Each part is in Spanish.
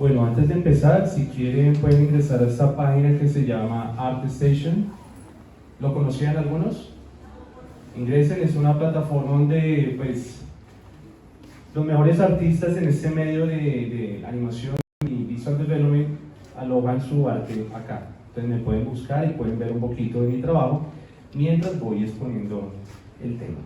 Bueno, antes de empezar, si quieren pueden ingresar a esta página que se llama ArtStation. ¿Lo conocían algunos? Ingresen, es una plataforma donde pues los mejores artistas en este medio de animación y visual development alojan su arte acá. Entonces me pueden buscar y pueden ver un poquito de mi trabajo mientras voy exponiendo el tema.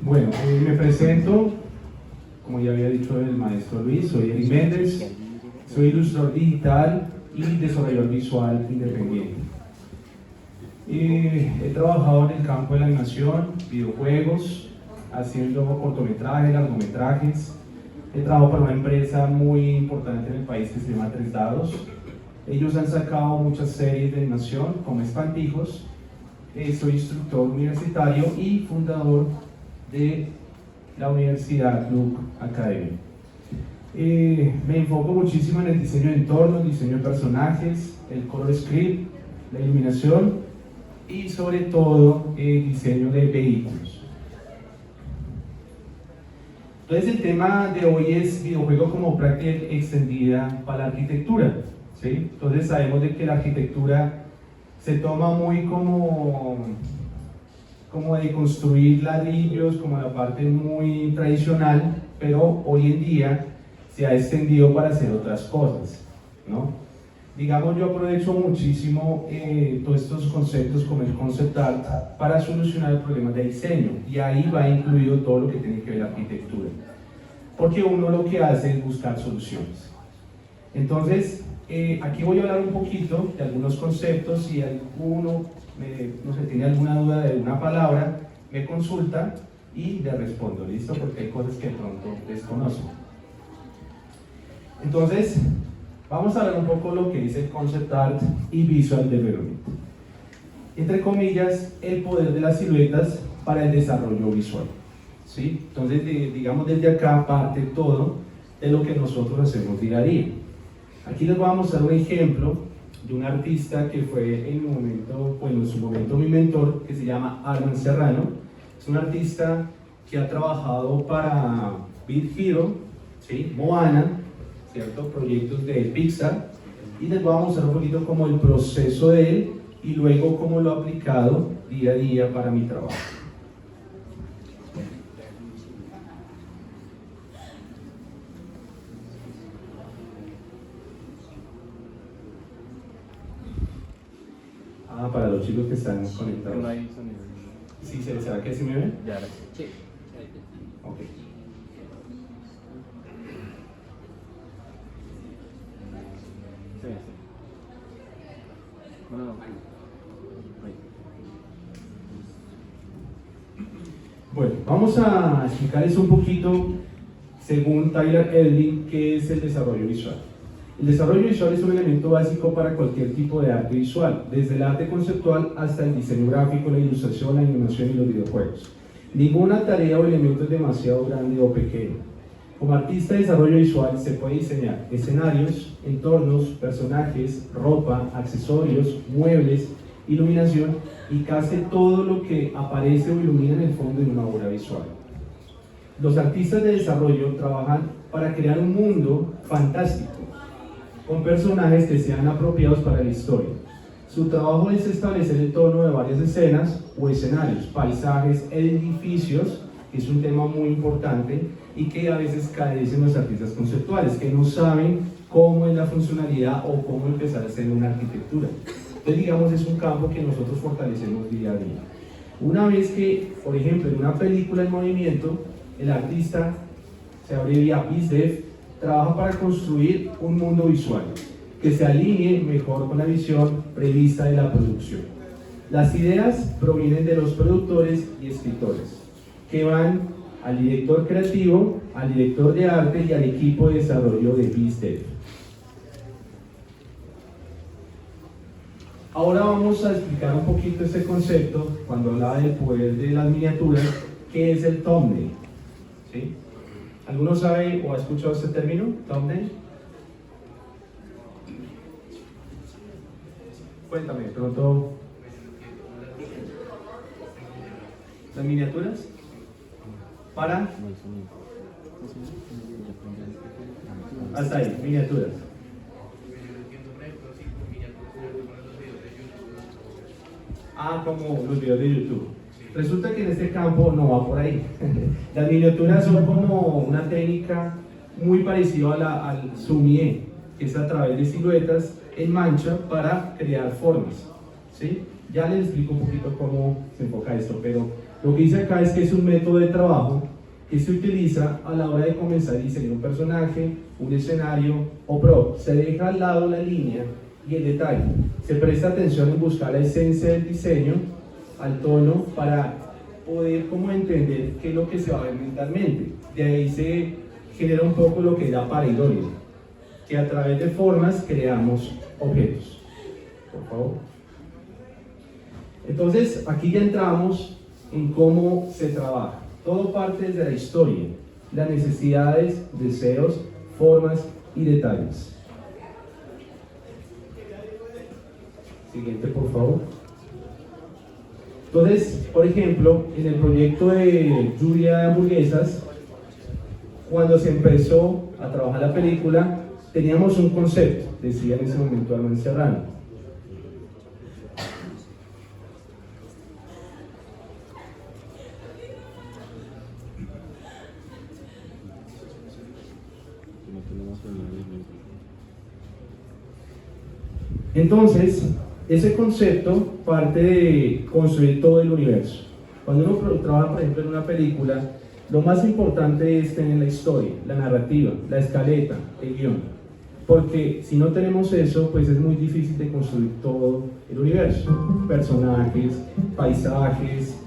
Bueno, me presento, como ya había dicho el maestro Luis, soy Eric Méndez, soy ilustrador digital y desarrollador visual independiente. He trabajado en el campo de la animación, videojuegos, haciendo cortometrajes, largometrajes. He trabajado para una empresa muy importante en el país que se llama Tres Dados. Ellos han sacado muchas series de animación como Espantijos. Soy instructor universitario y fundador de la Universidad Luke Academy. Me enfoco muchísimo en el diseño de entornos, el diseño de personajes, el color script, la iluminación y sobre todo el diseño de vehículos. Entonces el tema de hoy es videojuego como práctica extendida para la arquitectura, ¿sí? Entonces sabemos de que la arquitectura se toma muy como de construir ladrillos, como la parte muy tradicional, pero hoy en día se ha extendido para hacer otras cosas, ¿no? Digamos, yo aprovecho muchísimo todos estos conceptos como el concept art para solucionar problemas de diseño, y ahí va incluido todo lo que tiene que ver la arquitectura, porque uno lo que hace es buscar soluciones. Entonces, aquí voy a hablar un poquito de algunos conceptos. Si alguno no sé, tiene alguna duda de una palabra, me consulta y le respondo, ¿listo? Porque hay cosas que de pronto desconozco. Entonces, vamos a hablar un poco de lo que dice concept art y visual development. Entre comillas, el poder de las siluetas para el desarrollo visual, ¿sí? Entonces, digamos, desde acá parte todo de lo que nosotros hacemos día a día. Aquí les voy a mostrar un ejemplo de un artista que fue en su momento mi mentor, que se llama Alan Serrano. Es un artista que ha trabajado para Big Hero, ¿sí? Moana, ¿cierto? Proyectos de Pixar, y les voy a mostrar un poquito como el proceso de él y luego cómo lo he aplicado día a día para mi trabajo. Para los chicos que están conectados. No hay sonido. ¿Sí, será que sí me ven? Ya, sí. Ok. Sí. No. Bueno, vamos a explicarles un poquito, según Tyler Elding, qué es el desarrollo visual. El desarrollo visual es un elemento básico para cualquier tipo de arte visual, desde el arte conceptual hasta el diseño gráfico, la ilustración, la animación y los videojuegos. Ninguna tarea o elemento es demasiado grande o pequeño. Como artista de desarrollo visual se puede diseñar escenarios, entornos, personajes, ropa, accesorios, muebles, iluminación y casi todo lo que aparece o ilumina en el fondo de una obra visual. Los artistas de desarrollo trabajan para crear un mundo fantástico, con personajes que sean apropiados para la historia. Su trabajo es establecer el tono de varias escenas o escenarios, paisajes, edificios, que es un tema muy importante y que a veces carecen los artistas conceptuales, que no saben cómo es la funcionalidad o cómo empezar a hacer una arquitectura. Entonces, digamos, es un campo que nosotros fortalecemos día a día. Una vez que, por ejemplo, en una película en movimiento, el artista, se abrevia BizDev, trabaja para construir un mundo visual que se alinee mejor con la visión prevista de la producción. Las ideas provienen de los productores y escritores, que van al director creativo, al director de arte y al equipo de desarrollo de BizDev. Ahora vamos a explicar un poquito este concepto, cuando hablaba del poder de las miniaturas, ¿qué es el thumbnail? ¿Sí? ¿Alguno sabe o ha escuchado este término, thumbnail? Cuéntame, de pronto. ¿Las miniaturas? ¿Para? Hasta ahí, miniaturas. Ah, como los videos de YouTube. Resulta que en este campo no va por ahí. Las miniaturas son como una técnica muy parecida al sumie, que es a través de siluetas en mancha para crear formas, ¿sí? Ya les explico un poquito cómo se enfoca esto, pero lo que dice acá es que es un método de trabajo que se utiliza a la hora de comenzar a diseñar un personaje, un escenario o prop. Se deja al lado la línea y el detalle. Se presta atención en buscar la esencia del diseño, al tono, para poder como entender qué es lo que se va a ver mentalmente. De ahí se genera un poco lo que es la pareidolia, que a través de formas creamos objetos. Por favor. Entonces, aquí ya entramos en cómo se trabaja. Todo parte desde la historia, las necesidades, deseos, formas y detalles. Siguiente, por favor. Entonces, por ejemplo, en el proyecto de Lluvia de Hamburguesas, cuando se empezó a trabajar la película, teníamos un concepto, decía en ese momento Armand Serrano. Entonces, ese concepto parte de construir todo el universo. Cuando uno trabaja, por ejemplo, en una película, lo más importante es tener la historia, la narrativa, la escaleta, el guión. Porque si no tenemos eso, pues es muy difícil de construir todo el universo. Personajes, paisajes,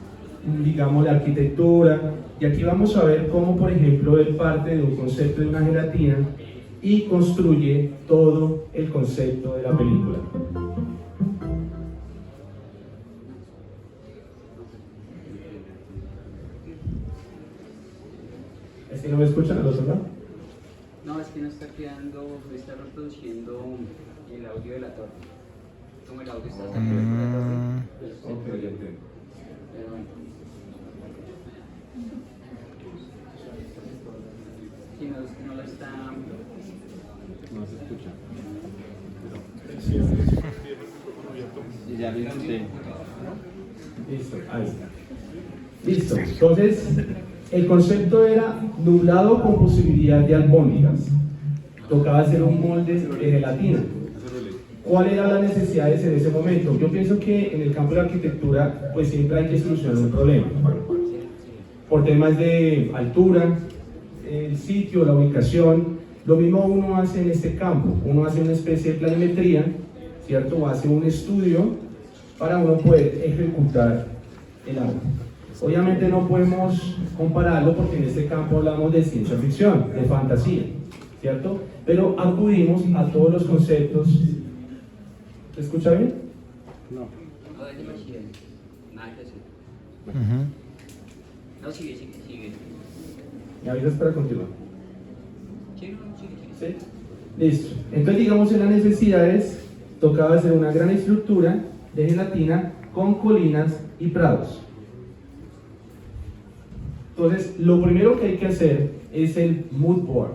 digamos la arquitectura. Y aquí vamos a ver cómo, por ejemplo, él parte de un concepto de una gelatina y construye todo el concepto de la película. ¿Es que no me escuchan a los otros? No, es que no está quedando, está reproduciendo el audio de la torre. Como el audio está saliendo de la torre. Ok, ya entiendo. Pero bueno. Si no la está... No se escucha. Y ya lo intenté. Listo, ahí está. Listo, entonces el concepto era nublado con posibilidad de albóndigas. Tocaba hacer un molde de gelatina. ¿Cuál era la necesidad en ese momento? Yo pienso que en el campo de la arquitectura pues siempre hay que solucionar un problema. Por temas de altura, el sitio, la ubicación. Lo mismo uno hace en este campo. Uno hace una especie de planimetría, ¿cierto? O hace un estudio para uno poder ejecutar el agua. Obviamente no podemos compararlo porque en este campo hablamos de ciencia ficción, de fantasía, ¿cierto? Pero acudimos a todos los conceptos. ¿Se escucha bien? No. No, déjeme sigue. Nada que hacer. No, sigue. ¿Me avisas para continuar? Sí, no, sigue. ¿Sí? Listo. Entonces, digamos, en las necesidades tocaba hacer una gran estructura de gelatina con colinas y prados. Entonces, lo primero que hay que hacer es el mood board.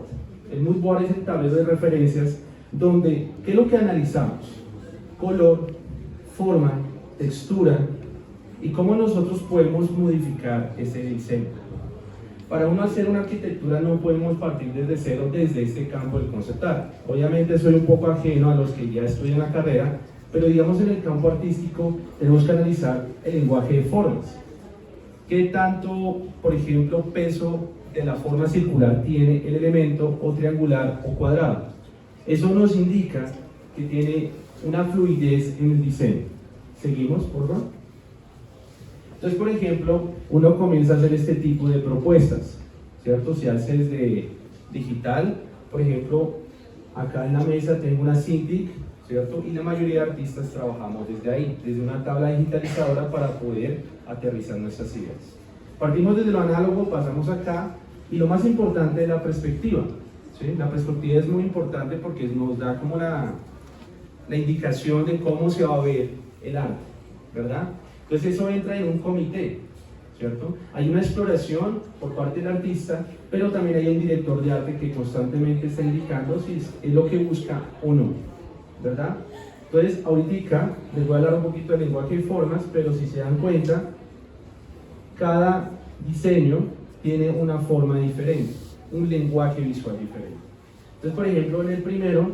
El mood board es el tablero de referencias donde, ¿qué es lo que analizamos? Color, forma, textura y cómo nosotros podemos modificar ese diseño. Para uno hacer una arquitectura no podemos partir desde cero desde este campo del concept art. Obviamente soy un poco ajeno a los que ya estudian la carrera, pero digamos en el campo artístico tenemos que analizar el lenguaje de formas. ¿Qué tanto, por ejemplo, peso de la forma circular tiene el elemento, o triangular o cuadrado? Eso nos indica que tiene una fluidez en el diseño. Seguimos, por favor. Entonces, por ejemplo, uno comienza a hacer este tipo de propuestas, ¿cierto? Se hace desde digital, por ejemplo, acá en la mesa tengo una Cintiq, ¿cierto? Y la mayoría de artistas trabajamos desde ahí, desde una tabla digitalizadora para poder aterrizar nuestras ideas. Partimos desde lo análogo, pasamos acá, y lo más importante es la perspectiva, ¿sí? La perspectiva es muy importante porque nos da como la indicación de cómo se va a ver el arte, ¿verdad? Entonces eso entra en un comité, ¿cierto? Hay una exploración por parte del artista, pero también hay un director de arte que constantemente está indicando si es lo que busca o no, ¿verdad? Entonces ahorita les voy a hablar un poquito del lenguaje de formas, pero si se dan cuenta, cada diseño tiene una forma diferente, un lenguaje visual diferente. Entonces, por ejemplo, en el primero,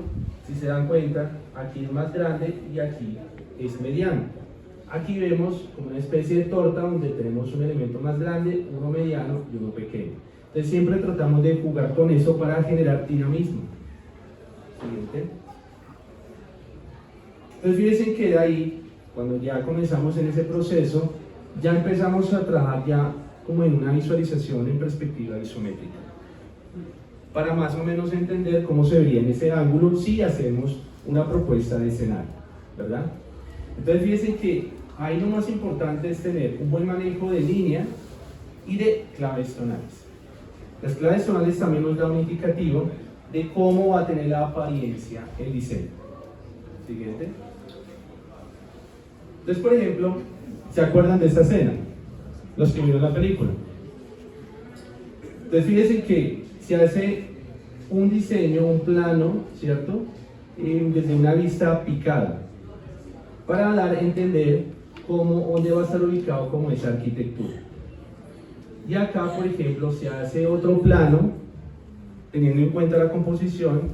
si se dan cuenta, aquí es más grande y aquí es mediano. Aquí vemos como una especie de torta donde tenemos un elemento más grande, uno mediano y uno pequeño. Entonces siempre tratamos de jugar con eso para generar dinamismo. Siguiente. Entonces fíjense que de ahí, cuando ya comenzamos en ese proceso, ya empezamos a trabajar ya como en una visualización en perspectiva isométrica, para más o menos entender cómo se vería en ese ángulo si hacemos una propuesta de escenario, ¿verdad? Entonces fíjense que ahí lo más importante es tener un buen manejo de línea y de claves tonales. Las claves tonales también nos dan un indicativo de cómo va a tener la apariencia el diseño. Siguiente. Entonces, por ejemplo, ¿se acuerdan de esta escena? Los que vieron la película. Entonces fíjense que se hace un diseño, un plano, ¿cierto? Desde una vista picada, para dar a entender dónde va a estar ubicado como esa arquitectura. Y acá, por ejemplo, se hace otro plano, teniendo en cuenta la composición,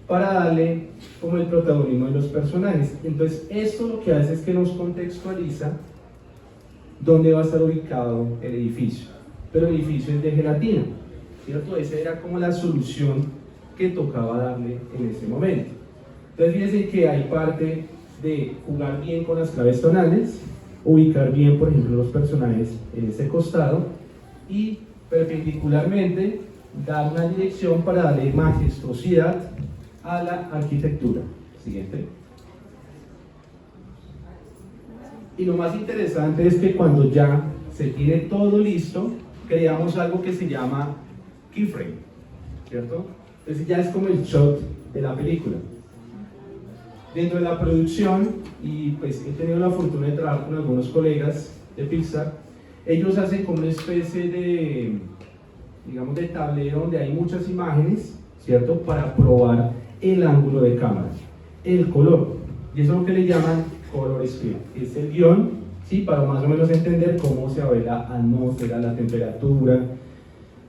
para darle como el protagonismo de los personajes. Entonces, esto lo que hace es que nos contextualiza dónde va a estar ubicado el edificio. Pero el edificio es de gelatina, ¿cierto? Esa era como la solución que tocaba darle en ese momento. Entonces, fíjense que hay parte de jugar bien con las claves tonales, ubicar bien, por ejemplo, los personajes en ese costado y perpendicularmente dar una dirección para darle majestuosidad a la arquitectura. Siguiente. Y lo más interesante es que cuando ya se tiene todo listo, creamos algo que se llama keyframe, ¿cierto? Entonces ya es como el shot de la película. Dentro de la producción, y pues he tenido la fortuna de trabajar con algunos colegas de Pixar, ellos hacen como una especie de, digamos, de tablero donde hay muchas imágenes, ¿cierto? Para probar el ángulo de cámara, el color, y eso es lo que le llaman color script, es el guión, ¿sí? Para más o menos entender cómo se va a ver la atmósfera, la temperatura.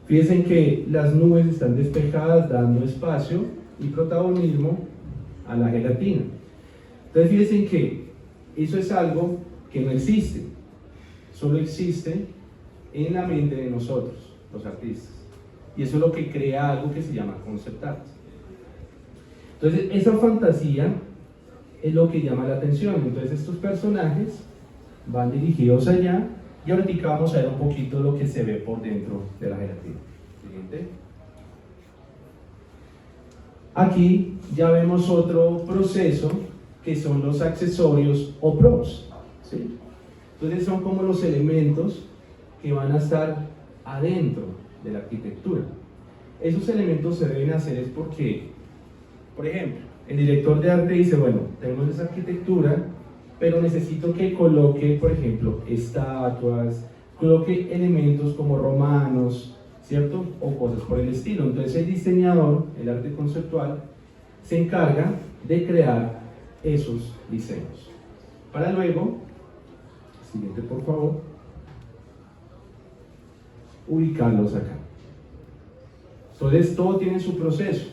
Fíjense que las nubes están despejadas, dando espacio y protagonismo a la gelatina. Entonces fíjense que eso es algo que no existe, solo existe en la mente de nosotros, los artistas, y eso es lo que crea algo que se llama concept art. Entonces esa fantasía es lo que llama la atención. Entonces estos personajes van dirigidos allá y ahorita vamos a ver un poquito lo que se ve por dentro de la gelatina. Siguiente. Aquí ya vemos otro proceso que son los accesorios o props, ¿sí? Entonces son como los elementos que van a estar adentro de la arquitectura. Esos elementos se deben hacer es porque, por ejemplo, el director de arte dice, bueno, tenemos esa arquitectura, pero necesito que coloque, por ejemplo, estatuas, coloque elementos como romanos, ¿cierto? O cosas por el estilo. Entonces el diseñador, el arte conceptual, se encarga de crear esos diseños. Para luego, siguiente por favor, ubicarlos acá. Entonces todo tiene su proceso.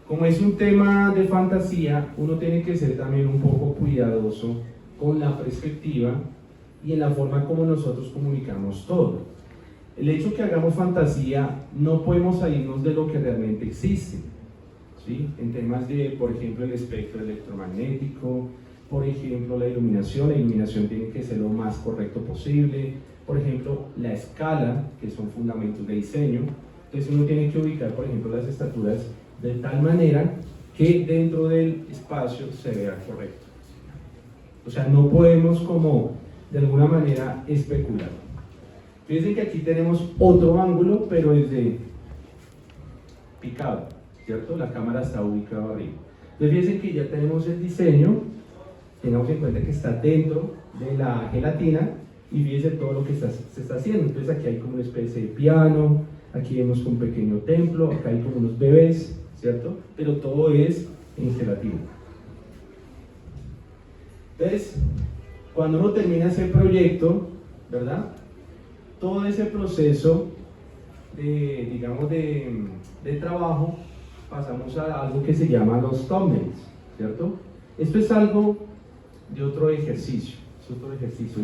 Como es un tema de fantasía, uno tiene que ser también un poco cuidadoso con la perspectiva y en la forma como nosotros comunicamos todo. El hecho que hagamos fantasía, no podemos salirnos de lo que realmente existe, ¿sí? En temas de, por ejemplo, el espectro electromagnético, por ejemplo, la iluminación tiene que ser lo más correcto posible, por ejemplo, la escala, que son fundamentos de diseño. Entonces uno tiene que ubicar, por ejemplo, las estaturas de tal manera que dentro del espacio se vea correcto. O sea, no podemos como de alguna manera especular. Fíjense que aquí tenemos otro ángulo, pero desde picado, ¿cierto? La cámara está ubicada arriba. Entonces fíjense que ya tenemos el diseño, tengamos en cuenta que está dentro de la gelatina y fíjense todo lo que se está haciendo. Entonces aquí hay como una especie de piano, aquí vemos un pequeño templo, acá hay como unos bebés, ¿cierto? Pero todo es en gelatina. Entonces, cuando uno termina ese proyecto, ¿verdad? Todo ese proceso de, digamos, de trabajo, pasamos a algo que se llama los thumbnails, ¿cierto? Esto es algo de otro ejercicio,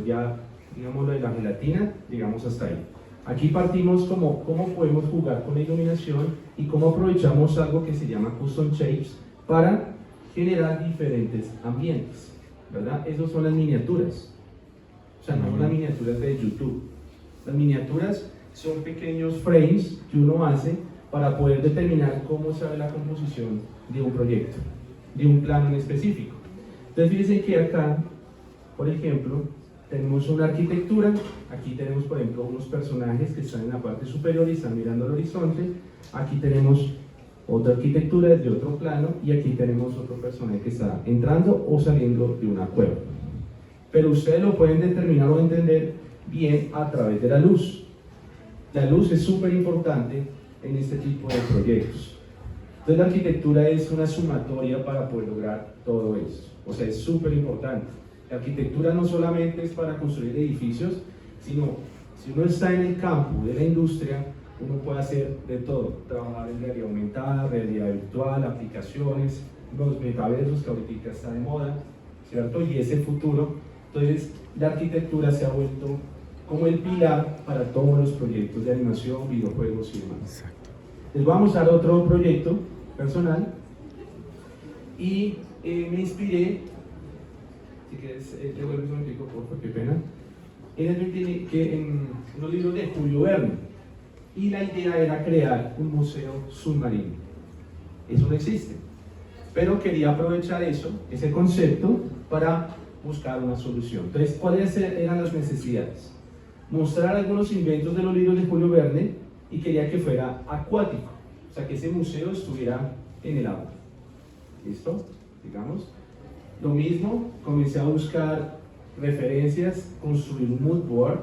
ya, digamos, lo de la gelatina, llegamos hasta ahí. Aquí partimos como cómo podemos jugar con la iluminación y cómo aprovechamos algo que se llama custom shapes para generar diferentes ambientes, ¿verdad? Esas son las miniaturas, o sea, no son las miniaturas de YouTube. Las miniaturas son pequeños frames que uno hace para poder determinar cómo se ve la composición de un proyecto, de un plano en específico. Entonces fíjense que acá, por ejemplo, tenemos una arquitectura, aquí tenemos por ejemplo unos personajes que están en la parte superior y están mirando al horizonte, aquí tenemos otra arquitectura desde otro plano y aquí tenemos otro personaje que está entrando o saliendo de una cueva. Pero ustedes lo pueden determinar o entender bien a través de la luz. La luz es súper importante en este tipo de proyectos. Entonces la arquitectura es una sumatoria para poder lograr todo esto, o sea, es súper importante. La arquitectura no solamente es para construir edificios, sino si uno está en el campo de la industria, uno puede hacer de todo, trabajar en realidad aumentada, realidad virtual, aplicaciones, los metaversos que ahorita está de moda, ¿cierto? Y es el futuro. Entonces la arquitectura se ha vuelto como el pilar para todos los proyectos de animación, videojuegos y demás. Exacto. Les voy a mostrar otro proyecto personal y me inspiré, si quieres, te vuelves un momentico, por favor, qué pena, en unos libros de Julio Verne, y la idea era crear un museo submarino. Eso no existe, pero quería aprovechar ese concepto para buscar una solución. Entonces, ¿cuáles eran las necesidades? Mostrar algunos inventos de los libros de Julio Verne y quería que fuera acuático, o sea, que ese museo estuviera en el agua. ¿Listo? Digamos. Lo mismo, comencé a buscar referencias, construir un mood board.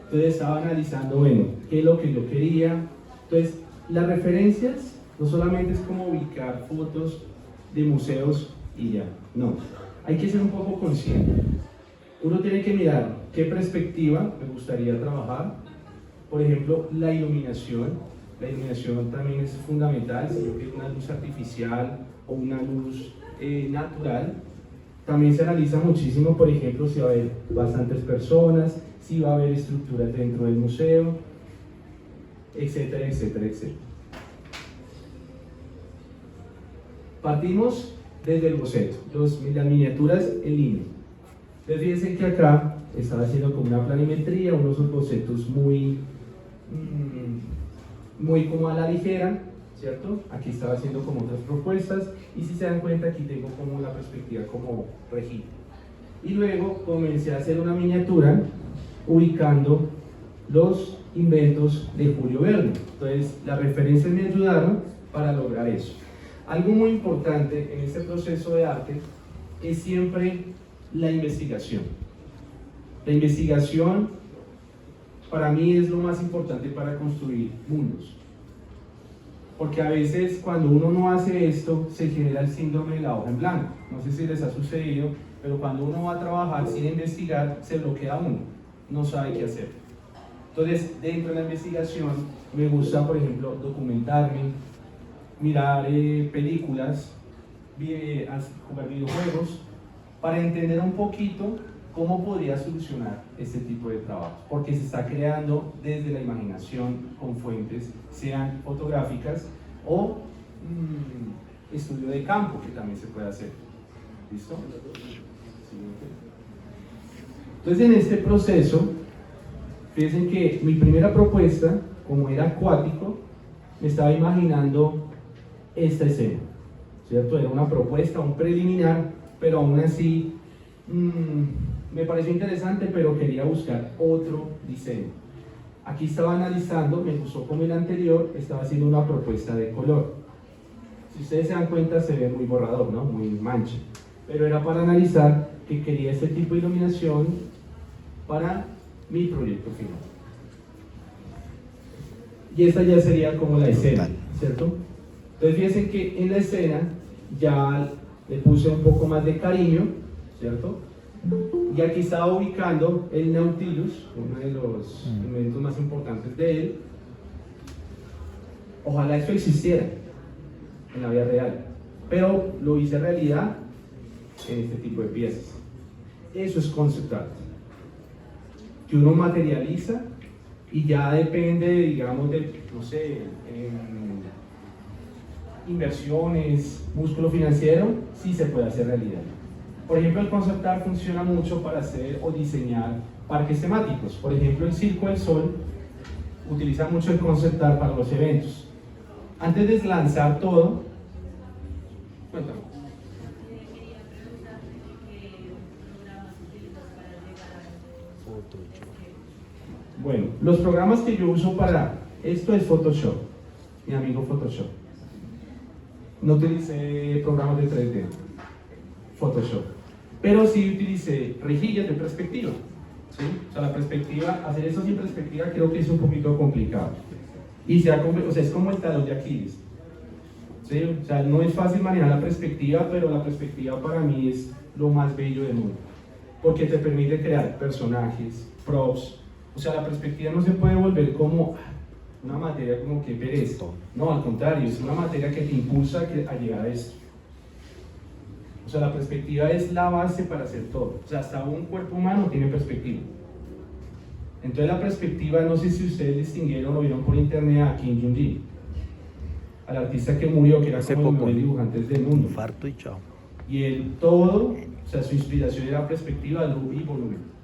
Entonces estaba analizando, bueno, qué es lo que yo quería. Entonces, las referencias no solamente es como ubicar fotos de museos y ya, no. Hay que ser un poco consciente. Uno tiene que mirar qué perspectiva me gustaría trabajar. Por ejemplo, la iluminación. La iluminación también es fundamental. Si yo quiero una luz artificial o una luz natural, también se analiza muchísimo, por ejemplo, si va a haber bastantes personas, si va a haber estructuras dentro del museo, etcétera, etcétera, etcétera. Partimos desde el boceto, las miniaturas en línea. Entonces fíjense que acá estaba haciendo como una planimetría, unos bocetos muy como a la ligera, ¿cierto? Aquí estaba haciendo como otras propuestas y si se dan cuenta aquí tengo como la perspectiva como regida. Y luego comencé a hacer una miniatura ubicando los inventos de Julio Verne. Entonces las referencias me ayudaron para lograr eso. Algo muy importante en este proceso de arte es siempre la investigación. La investigación para mí es lo más importante para construir mundos. Porque a veces cuando uno no hace esto, se genera el síndrome de la hoja en blanco. No sé si les ha sucedido, pero cuando uno va a trabajar sin investigar, se bloquea uno, no sabe qué hacer. Entonces, dentro de la investigación, me gusta, por ejemplo, documentarme, mirar películas, jugar videojuegos, para entender un poquito cómo podría solucionar este tipo de trabajo, porque se está creando desde la imaginación con fuentes, sean fotográficas o estudio de campo, que también se puede hacer. ¿Listo? Entonces, en este proceso, fíjense que mi primera propuesta, como era acuático, me estaba imaginando esta escena, ¿cierto? Era una propuesta, un preliminar, pero aún así me pareció interesante, pero quería buscar otro diseño. Aquí estaba analizando, me gustó como el anterior, estaba haciendo una propuesta de color. Si ustedes se dan cuenta, se ve muy borrador, ¿no? Muy mancha. Pero era para analizar que quería este tipo de iluminación para mi proyecto final. Y esta ya sería como la escena, ¿cierto? Entonces fíjense que en la escena ya le puse un poco más de cariño, ¿cierto? Y aquí estaba ubicando el Nautilus, uno de los inventos más importantes de él. Ojalá eso existiera en la vida real, pero lo hice realidad en este tipo de piezas. Eso es concept art, que uno materializa y ya depende, digamos, de, no sé, inversiones, músculo financiero, sí se puede hacer realidad. Por ejemplo, el concept art funciona mucho para hacer o diseñar parques temáticos. Por ejemplo, el Circo del Sol utiliza mucho el concept art para los eventos. Antes de lanzar todo, cuéntame. Bueno, los programas que yo uso para esto es Photoshop, mi amigo Photoshop. No utilicé programas de 3D, Photoshop, pero sí utilicé rejillas de perspectiva, ¿sí? O sea, la perspectiva, hacer eso sin perspectiva creo que es un poquito complicado. Y o sea, es como el talón de Aquiles, ¿sí? O sea, no es fácil manejar la perspectiva, pero la perspectiva para mí es lo más bello del mundo, porque te permite crear personajes, props. O sea, la perspectiva no se puede volver como una materia como que pereza. No, al contrario, es una materia que te impulsa a llegar a esto. O sea, la perspectiva es la base para hacer todo. O sea, hasta un cuerpo humano tiene perspectiva. Entonces la perspectiva, no sé si ustedes distinguieron o vieron por internet a Kim Jong-il, al artista que murió, que era como uno de los dibujantes del mundo. Infarto y chao. Y él todo, o sea, su inspiración era perspectiva, luz y volumen.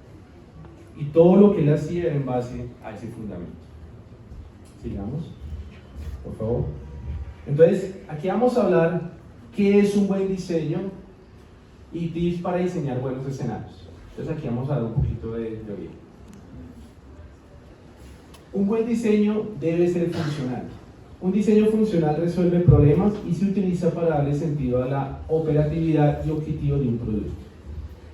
Y todo lo que él hacía era en base a ese fundamento. Sigamos, por favor. Entonces, aquí vamos a hablar qué es un buen diseño y tips para diseñar buenos escenarios. Entonces, aquí vamos a dar un poquito de teoría. Un buen diseño debe ser funcional. Un diseño funcional resuelve problemas y se utiliza para darle sentido a la operatividad y objetivo de un producto,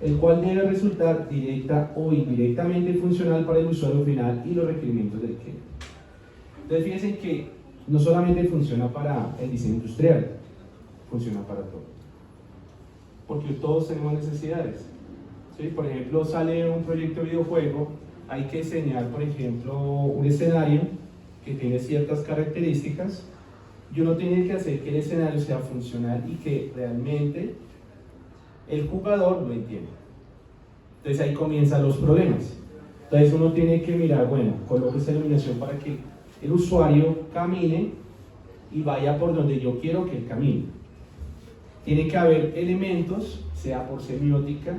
el cual debe resultar directa o indirectamente funcional para el usuario final y los requerimientos del cliente. Entonces fíjense que no solamente funciona para el diseño industrial, funciona para todo, porque todos tenemos necesidades, ¿sí? Por ejemplo, sale un proyecto de videojuego, hay que diseñar, por ejemplo, un escenario que tiene ciertas características y uno tiene que hacer que el escenario sea funcional y que realmente el jugador lo entiende. Entonces ahí comienzan los problemas. Entonces uno tiene que mirar, bueno, coloco esta iluminación para que el usuario camine y vaya por donde yo quiero que él camine. Tiene que haber elementos, sea por semiótica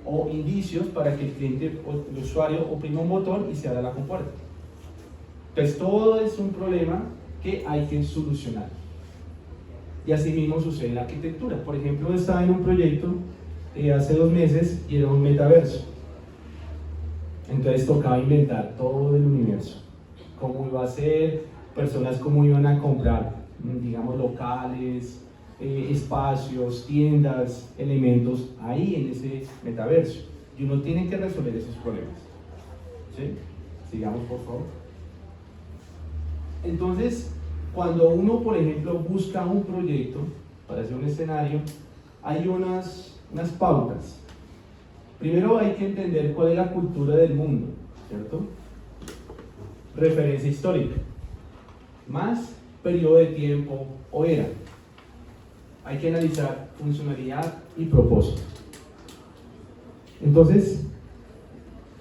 o indicios para que el cliente o el usuario oprima un botón y se abra la compuerta. Entonces todo es un problema que hay que solucionar. Y así mismo sucede en la arquitectura. Por ejemplo, estaba en un proyecto hace 2 meses y era un metaverso. Entonces tocaba inventar todo el universo. Cómo iba a ser, personas cómo iban a comprar, digamos, locales, espacios, tiendas, elementos ahí en ese metaverso. Y uno tiene que resolver esos problemas. ¿Sí? Sigamos, por favor. Entonces, cuando uno, por ejemplo, busca un proyecto para hacer un escenario, hay unas pautas. Primero hay que entender cuál es la cultura del mundo, ¿cierto? referencia histórica, más periodo de tiempo o era. Hay que analizar funcionalidad y propósito. Entonces,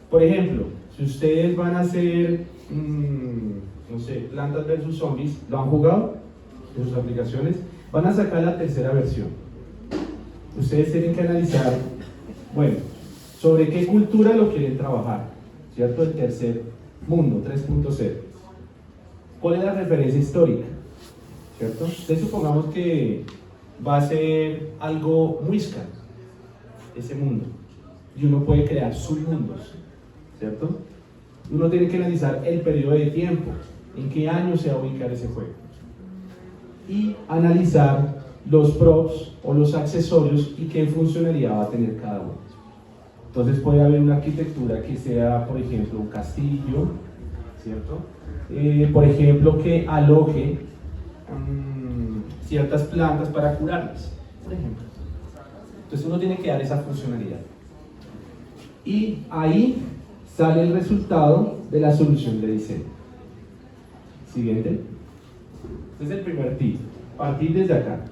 por ejemplo, si ustedes van a hacer, no sé, Plantas versus Zombies, ¿lo han jugado en sus aplicaciones? Van a sacar la tercera versión. Ustedes tienen que analizar, bueno, sobre qué cultura lo quieren trabajar, ¿cierto? El tercer mundo, 3.0. ¿Cuál es la referencia histórica? ¿Cierto? Entonces supongamos que va a ser algo muisca, ese mundo, y uno puede crear submundos, ¿cierto? Uno tiene que analizar el periodo de tiempo, en qué año se va a ubicar ese juego, y analizar los props o los accesorios y qué funcionalidad va a tener cada uno. Entonces puede haber una arquitectura que sea, por ejemplo, un castillo, ¿cierto? Por ejemplo, que aloje ciertas plantas para curarlas, por ejemplo. Entonces uno tiene que dar esa funcionalidad. Y ahí sale el resultado de la solución de diseño. Siguiente. Este es el primer tip. Partir desde acá.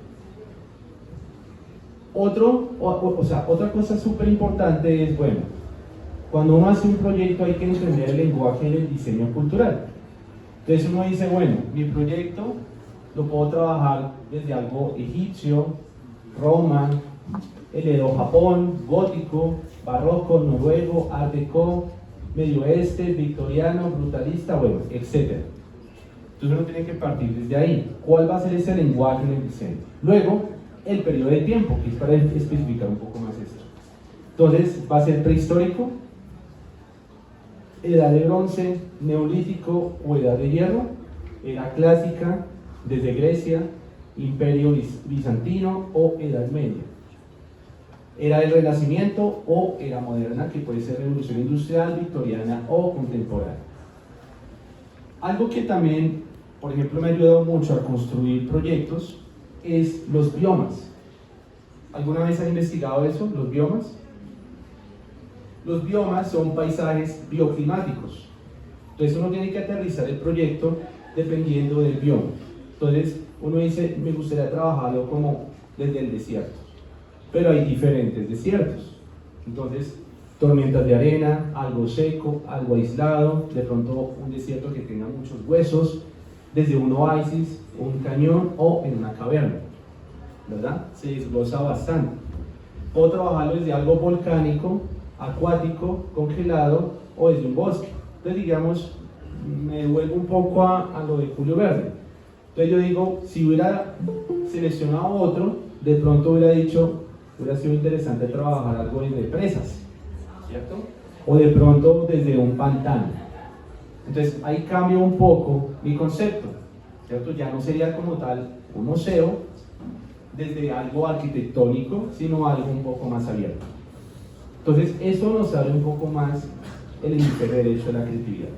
Otra cosa súper importante es, bueno, cuando uno hace un proyecto hay que entender el lenguaje del diseño cultural. Entonces uno dice, bueno, mi proyecto lo puedo trabajar desde algo egipcio, Roma, el Edo Japón, gótico, barroco, noruego, art deco, medio oeste, victoriano, brutalista, bueno, etc. Entonces uno tiene que partir desde ahí. ¿Cuál va a ser ese lenguaje en el diseño? Luego, el periodo de tiempo, que es para especificar un poco más esto. Entonces, va a ser prehistórico, edad de bronce, neolítico o edad de hierro, era clásica, desde Grecia, imperio bizantino o edad media, era del renacimiento o era moderna, que puede ser revolución industrial, victoriana o contemporánea. Algo que también, por ejemplo, me ha ayudado mucho a construir proyectos es los biomas. ¿Alguna vez han investigado eso, los biomas? Los biomas son paisajes bioclimáticos. Entonces uno tiene que aterrizar el proyecto dependiendo del bioma. Entonces uno dice, me gustaría trabajarlo como desde el desierto. Pero hay diferentes desiertos. Entonces, tormentas de arena, algo seco, algo aislado, de pronto un desierto que tenga muchos huesos, desde un oasis, un cañón o en una caverna, ¿verdad? Se desglosa bastante. Puedo trabajarlo desde algo volcánico, acuático, congelado o desde un bosque. Entonces, digamos, me devuelvo un poco a lo de Julio Verne. Entonces yo digo, si hubiera seleccionado otro, de pronto hubiera dicho, hubiera sido interesante trabajar algo desde presas, ¿cierto? O de pronto desde un pantano. Entonces ahí cambia un poco mi concepto, ¿cierto? Ya no sería como tal un museo desde algo arquitectónico, sino algo un poco más abierto. Entonces eso nos abre un poco más el hemisferio derecho de la creatividad.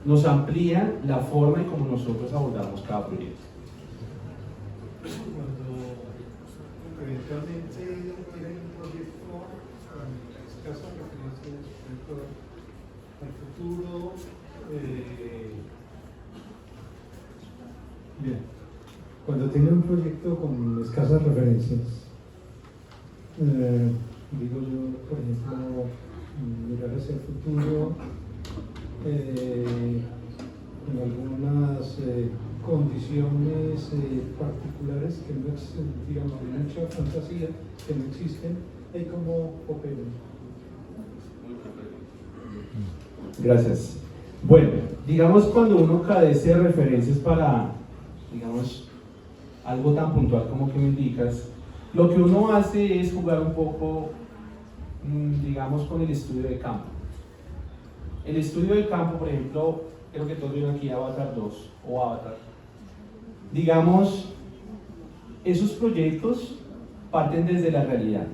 Nos amplía la forma en cómo nosotros abordamos cada proyecto. Cuando eventualmente tienen un proyecto con escasas referencias respecto al futuro, bien, cuando tienen un proyecto con escasas referencias, digo yo, por ejemplo, mirar hacia el futuro, en algunas condiciones particulares que no existen, digamos, de mucha fantasía, que no existen, hay como operan. Gracias. Bueno, digamos cuando uno carece de referencias para, digamos, algo tan puntual como que me indicas, lo que uno hace es jugar un poco, digamos, con el estudio de campo. El estudio de campo, por ejemplo, creo que todos vieron aquí Avatar 2 o Avatar. Digamos, esos proyectos parten desde la realidad.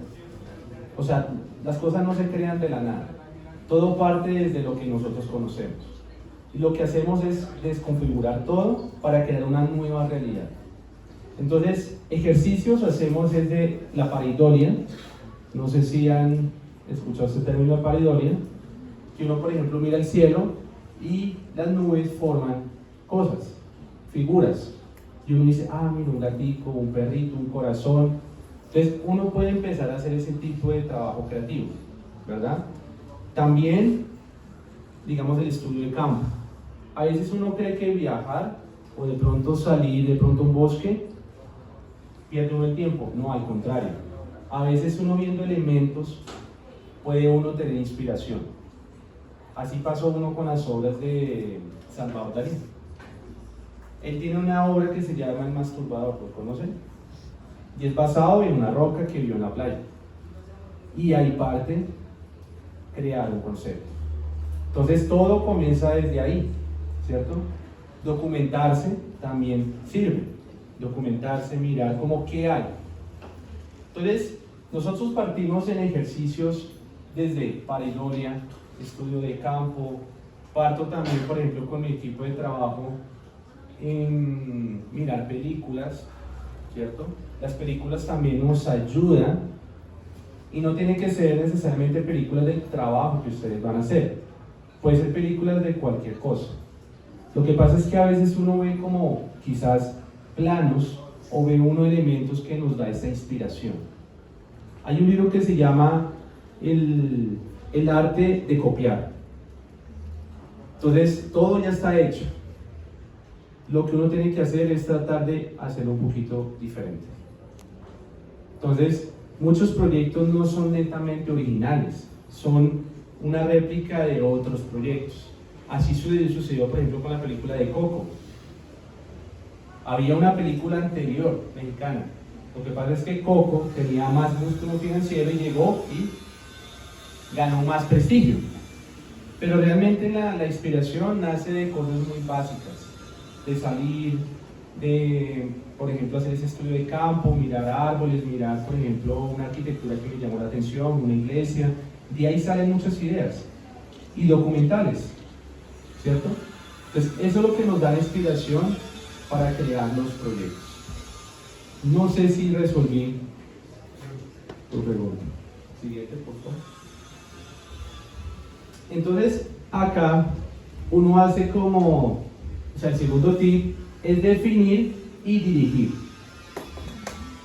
O sea, las cosas no se crean de la nada. Todo parte desde lo que nosotros conocemos. Y lo que hacemos es desconfigurar todo para crear una nueva realidad. Entonces, ejercicios hacemos desde la pareidolia. No sé si han escuchado este término de pareidolia. Que uno, por ejemplo, mira el cielo y las nubes forman cosas, figuras. Y uno dice, ah, mira, un gatito, un perrito, un corazón. Entonces uno puede empezar a hacer ese tipo de trabajo creativo, ¿verdad? También, digamos, el estudio de campo. A veces uno cree que viajar o de pronto salir de pronto a un bosque pierde uno el tiempo. No, al contrario. A veces uno viendo elementos puede uno tener inspiración. Así pasó uno con las obras de Salvador Dalí. Él tiene una obra que se llama El Masturbador, ¿lo conocen? Y es basado en una roca que vio en la playa. Y ahí parte crear un concepto. Entonces todo comienza desde ahí, ¿cierto? Documentarse también sirve. Documentarse, mirar como qué hay. Entonces, nosotros partimos en ejercicios desde pareidolia, estudio de campo, parto también, por ejemplo, con mi equipo de trabajo en mirar películas, ¿cierto? Las películas también nos ayudan y no tienen que ser necesariamente películas del trabajo que ustedes van a hacer, puede ser películas de cualquier cosa. Lo que pasa es que a veces uno ve como quizás planos o ve uno elementos que nos da esa inspiración. Hay un libro que se llama El arte de copiar. Entonces todo ya está hecho. Lo que uno tiene que hacer es tratar de hacerlo un poquito diferente. Entonces, muchos proyectos no son netamente originales, son una réplica de otros proyectos. Así sucedió, por ejemplo, con la película de Coco. Había una película anterior, mexicana. Lo que pasa es que Coco tenía más músculo financiero y llegó y ganó más prestigio. Pero realmente la inspiración nace de cosas muy básicas. De salir, de, por ejemplo, hacer ese estudio de campo, mirar árboles, mirar, por ejemplo, una arquitectura que me llamó la atención, una iglesia. De ahí salen muchas ideas. Y documentales, ¿cierto? Entonces, eso es lo que nos da la inspiración para crear los proyectos. No sé si resolví tu pregunta. Siguiente, por favor. Entonces, acá uno hace como, o sea, el segundo tip es definir y dirigir.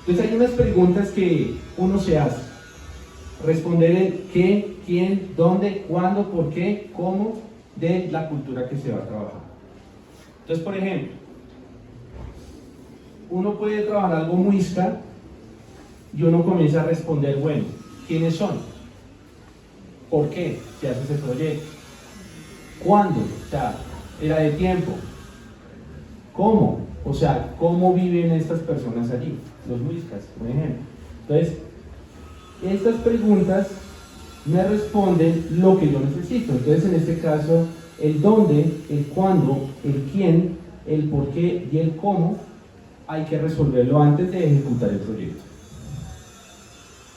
Entonces hay unas preguntas que uno se hace. Responder el qué, quién, dónde, cuándo, por qué, cómo de la cultura que se va a trabajar. Entonces, por ejemplo, uno puede trabajar algo muisca y uno comienza a responder, bueno, ¿quiénes son? ¿Por qué se hace ese proyecto? ¿Cuándo? O sea, era de tiempo. ¿Cómo? O sea, ¿cómo viven estas personas allí? Los muiscas, por ejemplo. Entonces, estas preguntas me responden lo que yo necesito. Entonces, en este caso, el dónde, el cuándo, el quién, el por qué y el cómo hay que resolverlo antes de ejecutar el proyecto.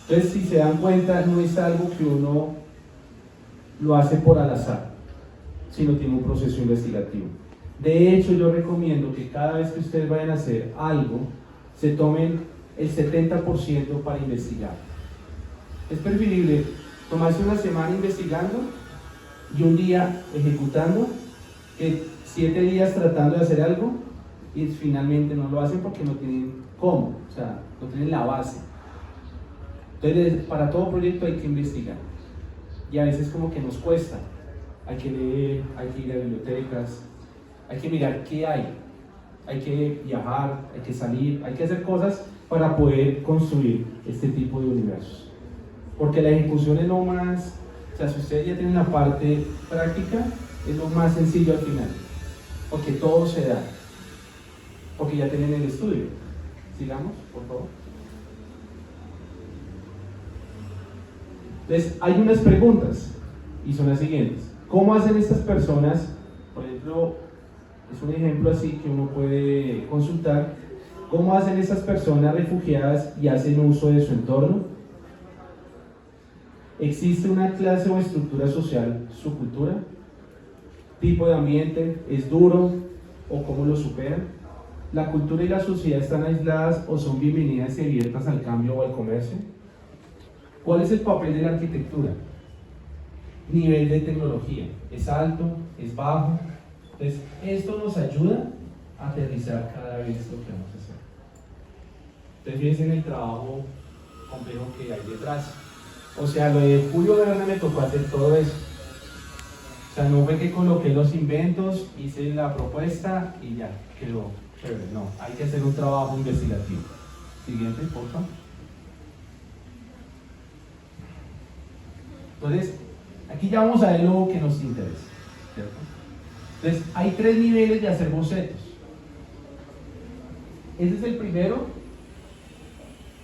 Entonces, si se dan cuenta, no es algo que uno lo hace por al azar, sino tiene un proceso investigativo. De hecho, yo recomiendo que cada vez que ustedes vayan a hacer algo, se tomen el 70% para investigar. Es preferible tomarse una semana investigando y un día ejecutando, que 7 días tratando de hacer algo y finalmente no lo hacen porque no tienen cómo, o sea, no tienen la base. Entonces, para todo proyecto hay que investigar y a veces como que nos cuesta. Hay que leer, hay que ir a bibliotecas, hay que mirar qué hay que viajar, hay que salir, hay que hacer cosas para poder construir este tipo de universos. Porque la ejecución es lo más, o sea, si ustedes ya tienen la parte práctica, es lo más sencillo al final, porque todo se da, porque ya tienen el estudio. Sigamos, por favor. Entonces, hay unas preguntas, y son las siguientes. ¿Cómo hacen estas personas? Por ejemplo, es un ejemplo así que uno puede consultar. ¿Cómo hacen estas personas refugiadas y hacen uso de su entorno? ¿Existe una clase o estructura social, su cultura? ¿Tipo de ambiente? ¿Es duro? ¿O cómo lo superan? ¿La cultura y la sociedad están aisladas o son bienvenidas y abiertas al cambio o al comercio? ¿Cuál es el papel de la arquitectura? nivel de tecnología. Es alto, es bajo. Entonces, esto nos ayuda a aterrizar cada vez lo que vamos a hacer. Entonces, fíjense en el trabajo complejo que hay detrás. O sea, lo de Julio Verne me tocó hacer todo eso. O sea, no fue que coloqué los inventos, hice la propuesta y ya, quedó chévere. No, hay que hacer un trabajo investigativo. Siguiente, por favor. Entonces, aquí ya vamos a ver lo que nos interesa, ¿cierto? Entonces, hay 3 niveles de hacer bocetos. Este es el primero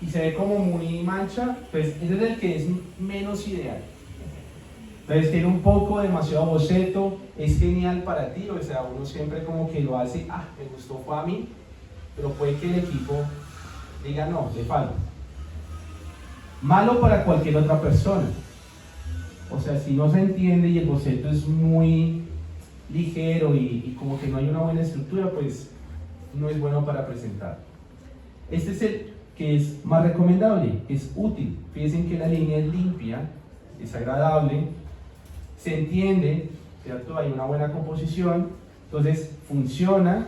y se ve como muy mancha, pues este es el que es menos ideal. Entonces tiene un poco demasiado boceto, es genial para ti, o sea, uno siempre como que lo hace, me gustó, fue a mí, pero puede que el equipo diga no, le falta. Malo para cualquier otra persona. O sea, si no se entiende y el boceto es muy ligero y como que no hay una buena estructura, pues no es bueno para presentar. Este es el que es más recomendable, es útil. Fíjense que la línea es limpia, es agradable, se entiende, ¿cierto? Hay una buena composición, entonces funciona,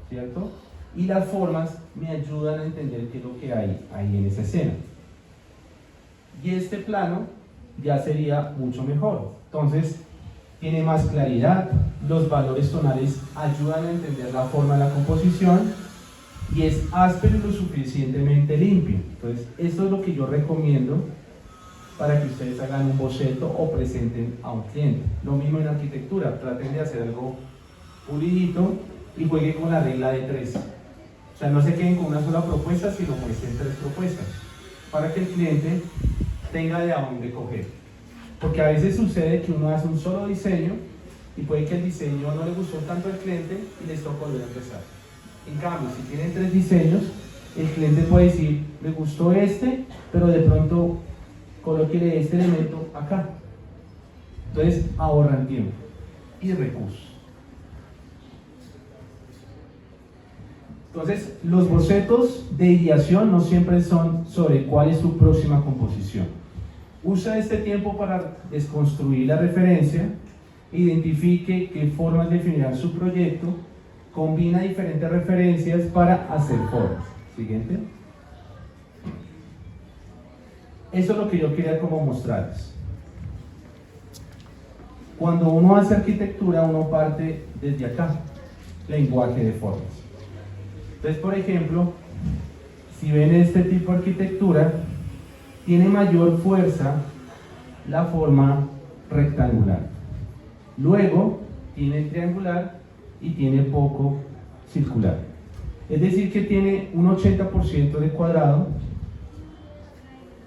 ¿cierto? Y las formas me ayudan a entender qué es lo que hay ahí en esa escena. Y este plano ya sería mucho mejor. Entonces, tiene más claridad, los valores tonales ayudan a entender la forma de la composición y es áspero y lo suficientemente limpio. Entonces, esto es lo que yo recomiendo para que ustedes hagan un boceto o presenten a un cliente. Lo mismo en arquitectura, traten de hacer algo pulidito y jueguen con la regla de 3. O sea, no se queden con una sola propuesta, sino muestren 3 propuestas para que el cliente tenga de a dónde coger. Porque a veces sucede que uno hace un solo diseño y puede que el diseño no le gustó tanto al cliente y les toca volver a empezar. En cambio, si tienen 3 diseños, el cliente puede decir, me gustó este, pero de pronto colóquele este elemento acá. Entonces ahorran tiempo y recursos. Entonces, los bocetos de ideación no siempre son sobre cuál es su próxima composición. Usa este tiempo para desconstruir la referencia, identifique qué formas definirán su proyecto, combina diferentes referencias para hacer formas. Siguiente. Eso es lo que yo quería como mostrarles. Cuando uno hace arquitectura, uno parte desde acá, lenguaje de formas. Entonces, por ejemplo, si ven este tipo de arquitectura, tiene mayor fuerza la forma rectangular. Luego, tiene triangular y tiene poco circular. Es decir, que tiene un 80% de cuadrado,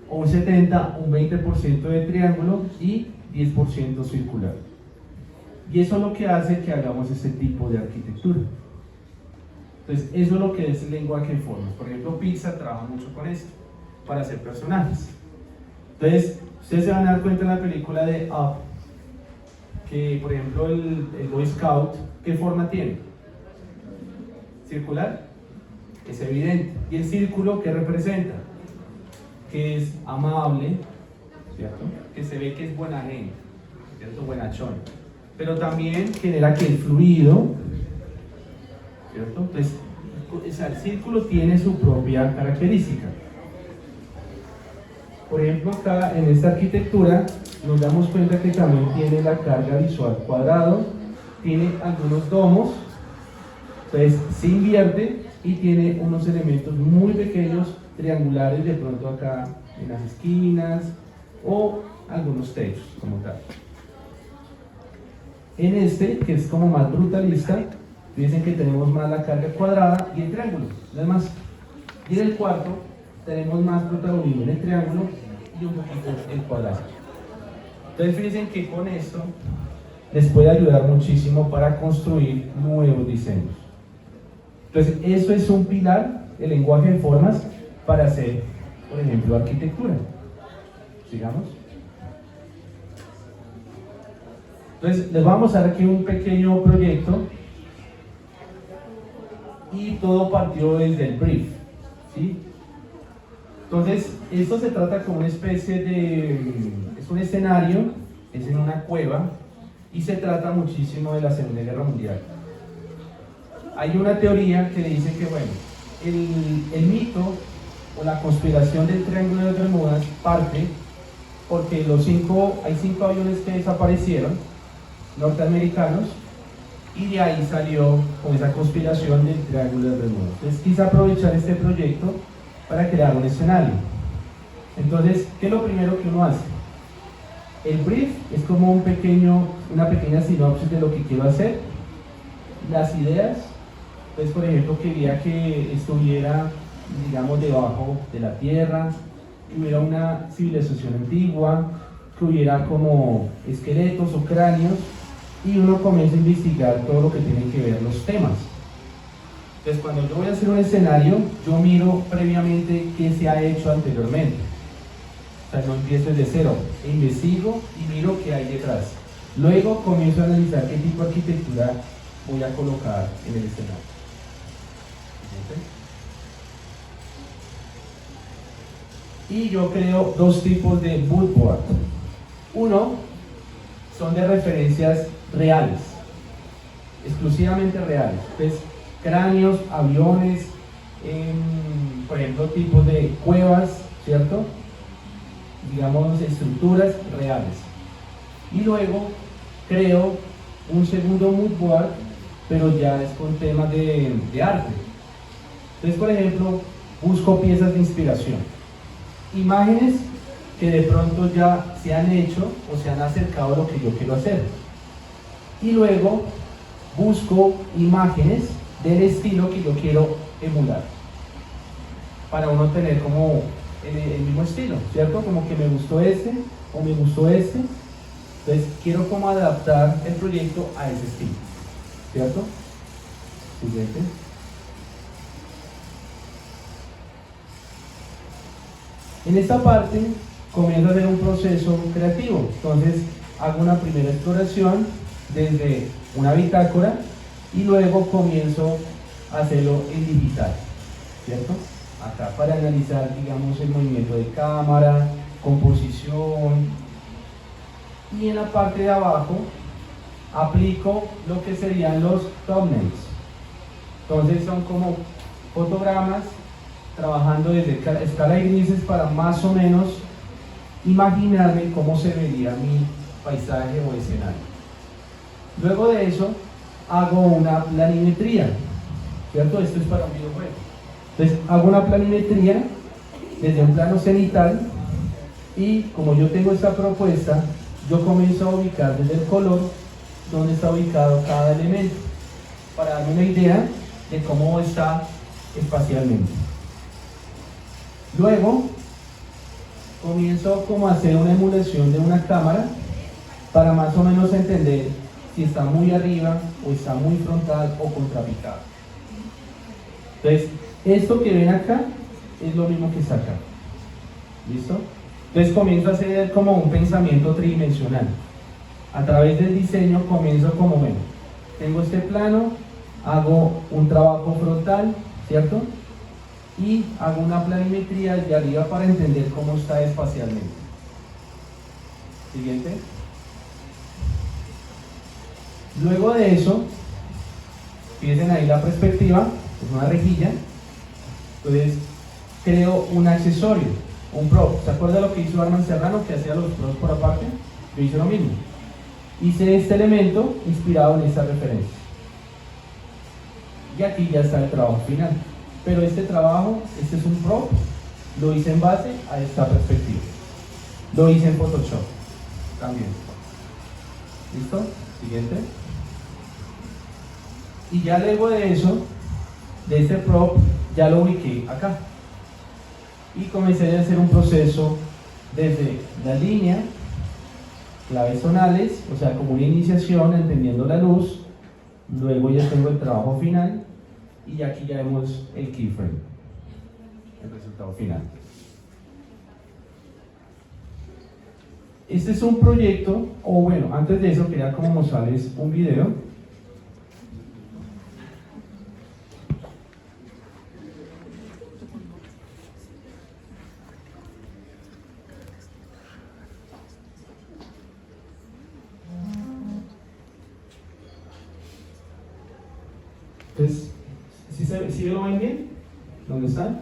o un 70, un 20% de triángulo y 10% circular. Y eso es lo que hace que hagamos este tipo de arquitectura. Entonces, eso es lo que es el lenguaje de formas. Por ejemplo, Pixar trabaja mucho con esto, para hacer personajes. Entonces, ustedes se van a dar cuenta en la película de Up, que por ejemplo el Boy Scout, ¿qué forma tiene? ¿Circular? Es evidente. ¿Y el círculo qué representa? Que es amable, ¿cierto? Que se ve que es buena gente, ¿cierto? Buenachón. Pero también genera que el fluido, ¿cierto? Entonces, o sea, el círculo tiene su propia característica. Por ejemplo, acá en esta arquitectura nos damos cuenta que también tiene la carga visual cuadrado, tiene algunos domos, entonces se invierte y tiene unos elementos muy pequeños, triangulares de pronto acá en las esquinas o algunos techos como tal. En este, que es como más brutalista, dicen que tenemos más la carga cuadrada y el triángulo, no es más. Y en el cuarto tenemos más protagonismo en el triángulo y un poquito el cuadrado. Entonces fíjense que con esto les puede ayudar muchísimo para construir nuevos diseños. Entonces eso es un pilar, el lenguaje de formas, para hacer, por ejemplo, arquitectura. Sigamos. Entonces les vamos a dar aquí un pequeño proyecto y todo partió desde el brief, ¿sí? Entonces esto se trata como una especie de, es un escenario es en una cueva y se trata muchísimo de la Segunda Guerra Mundial. Hay una teoría que dice que, bueno, el mito o la conspiración del Triángulo de las Bermudas parte porque hay 5 aviones que desaparecieron, norteamericanos, y de ahí salió con esa conspiración del Triángulo de las Bermudas. Entonces quise aprovechar este proyecto para crear un escenario. Entonces, ¿qué es lo primero que uno hace? El brief es como una pequeña sinopsis de lo que quiero hacer. Las ideas, pues por ejemplo quería que estuviera, digamos, debajo de la tierra, que hubiera una civilización antigua, que hubiera como esqueletos o cráneos, y uno comienza a investigar todo lo que tiene que ver los temas. Entonces cuando yo voy a hacer un escenario, yo miro previamente qué se ha hecho anteriormente. O sea, no empiezo desde cero, investigo y miro qué hay detrás. Luego comienzo a analizar qué tipo de arquitectura voy a colocar en el escenario. Y yo creo 2 tipos de mood board. Uno son de referencias reales, exclusivamente reales. Entonces, cráneos, aviones, por ejemplo, tipos de cuevas, ¿cierto? Digamos, estructuras reales. Y luego creo un segundo mood board, pero ya es con temas de arte. Entonces, por ejemplo, busco piezas de inspiración, imágenes que de pronto ya se han hecho o se han acercado a lo que yo quiero hacer. Y luego busco imágenes del estilo que yo quiero emular, para uno tener como el mismo estilo, ¿cierto? Como que me gustó este o me gustó este. Entonces quiero como adaptar el proyecto a ese estilo, ¿cierto? Siguiente. En esta parte comienzo a hacer un proceso creativo. Entonces hago una primera exploración desde una bitácora y luego comienzo a hacerlo en digital, ¿cierto? Acá para analizar, digamos, el movimiento de cámara, composición, y en la parte de abajo aplico lo que serían los thumbnails. Entonces son como fotogramas trabajando desde escala de grises para más o menos imaginarme cómo se vería mi paisaje o escenario. Luego de eso hago una planimetría, ¿cierto? Esto es para un videojuego. Entonces hago una planimetría desde un plano cenital y como yo tengo esta propuesta, yo comienzo a ubicar desde el color dónde está ubicado cada elemento para darme una idea de cómo está espacialmente. Luego comienzo como a hacer una emulación de una cámara para más o menos entender si está muy arriba o está muy frontal o contrapicado. Entonces, esto que ven acá es lo mismo que está acá. ¿Listo? Entonces comienzo a hacer como un pensamiento tridimensional. A través del diseño comienzo como, bueno, tengo este plano, hago un trabajo frontal, ¿cierto? Y hago una planimetría desde arriba para entender cómo está espacialmente. Siguiente. Luego de eso, fíjense ahí la perspectiva, es una rejilla. Entonces, creo un accesorio, un prop. ¿Se acuerda lo que hizo Arman Serrano, que hacía los props por aparte? Yo hice lo mismo. Hice este elemento inspirado en esta referencia. Y aquí ya está el trabajo final. Pero este trabajo, este es un prop, lo hice en base a esta perspectiva. Lo hice en Photoshop también. ¿Listo? Siguiente. Y ya luego de eso, de este prop, ya lo ubiqué acá. Y comencé a hacer un proceso desde la línea, claves tonales, o sea, como una iniciación, entendiendo la luz. Luego ya tengo el trabajo final. Y aquí ya vemos el keyframe, el resultado final. Este es un proyecto, o bueno, antes de eso quería como mostrarles un video. Entonces, ¿sí lo ven bien? ¿Dónde están?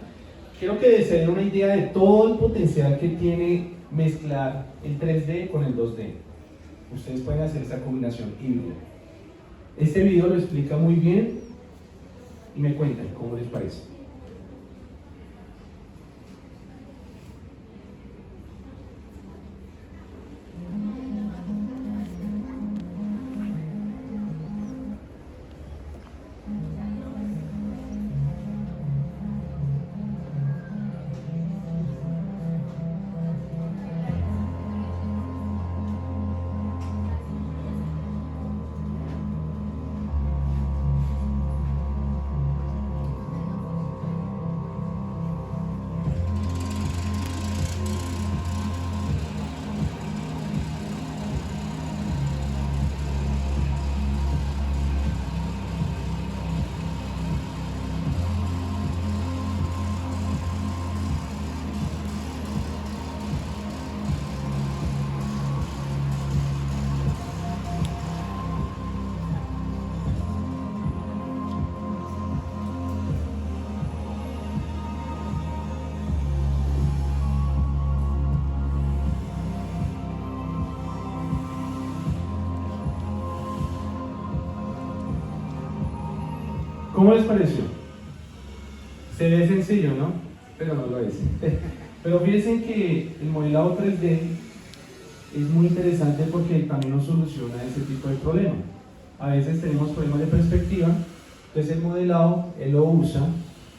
Quiero que se den una idea de todo el potencial que tiene mezclar el 3D con el 2D. Ustedes pueden hacer esa combinación híbrida. Este video lo explica muy bien y me cuentan cómo les parece. ¿Cómo les pareció? Se ve sencillo, ¿no? Pero no lo es. Pero fíjense que el modelado 3D es muy interesante porque también nos soluciona ese tipo de problemas. A veces tenemos problemas de perspectiva, entonces el modelado él lo usa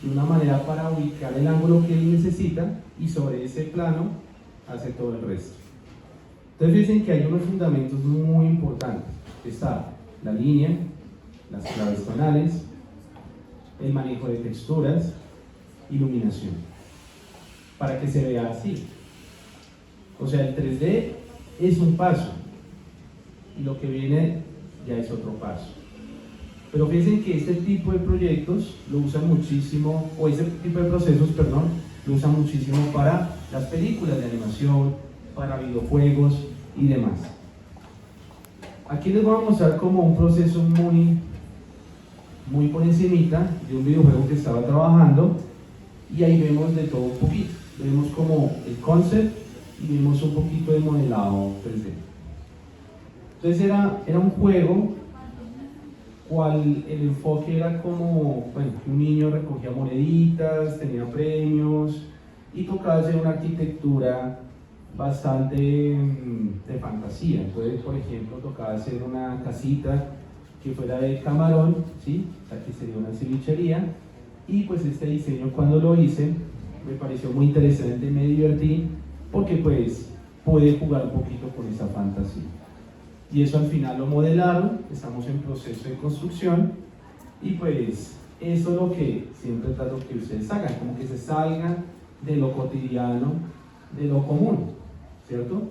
de una manera para ubicar el ángulo que él necesita y sobre ese plano hace todo el resto. Entonces fíjense que hay unos fundamentos muy importantes. Está la línea, las claves tonales, el manejo de texturas, iluminación, para que se vea así. O sea, el 3D es un paso y lo que viene ya es otro paso. Pero fíjense que este tipo de proyectos lo usan muchísimo, o este tipo de procesos, perdón, lo usan muchísimo para las películas de animación, para videojuegos y demás. Aquí les voy a mostrar como un proceso muy por encimita de un videojuego que estaba trabajando, y ahí vemos de todo un poquito. Vemos como el concept y vemos un poquito de modelado 3D. Entonces era un juego cual el enfoque era como, bueno, un niño recogía moneditas, tenía premios y tocaba hacer una arquitectura bastante de fantasía. Entonces, por ejemplo, tocaba hacer una casita que fuera de camarón, ¿sí? O sea, que sería una cevichería. Y pues este diseño, cuando lo hice, me pareció muy interesante, me divertí, porque pues pude jugar un poquito con esa fantasía. Y eso al final lo modelaron, estamos en proceso de construcción, y pues eso es lo que siempre trato que ustedes hagan, como que se salgan de lo cotidiano, de lo común, ¿cierto?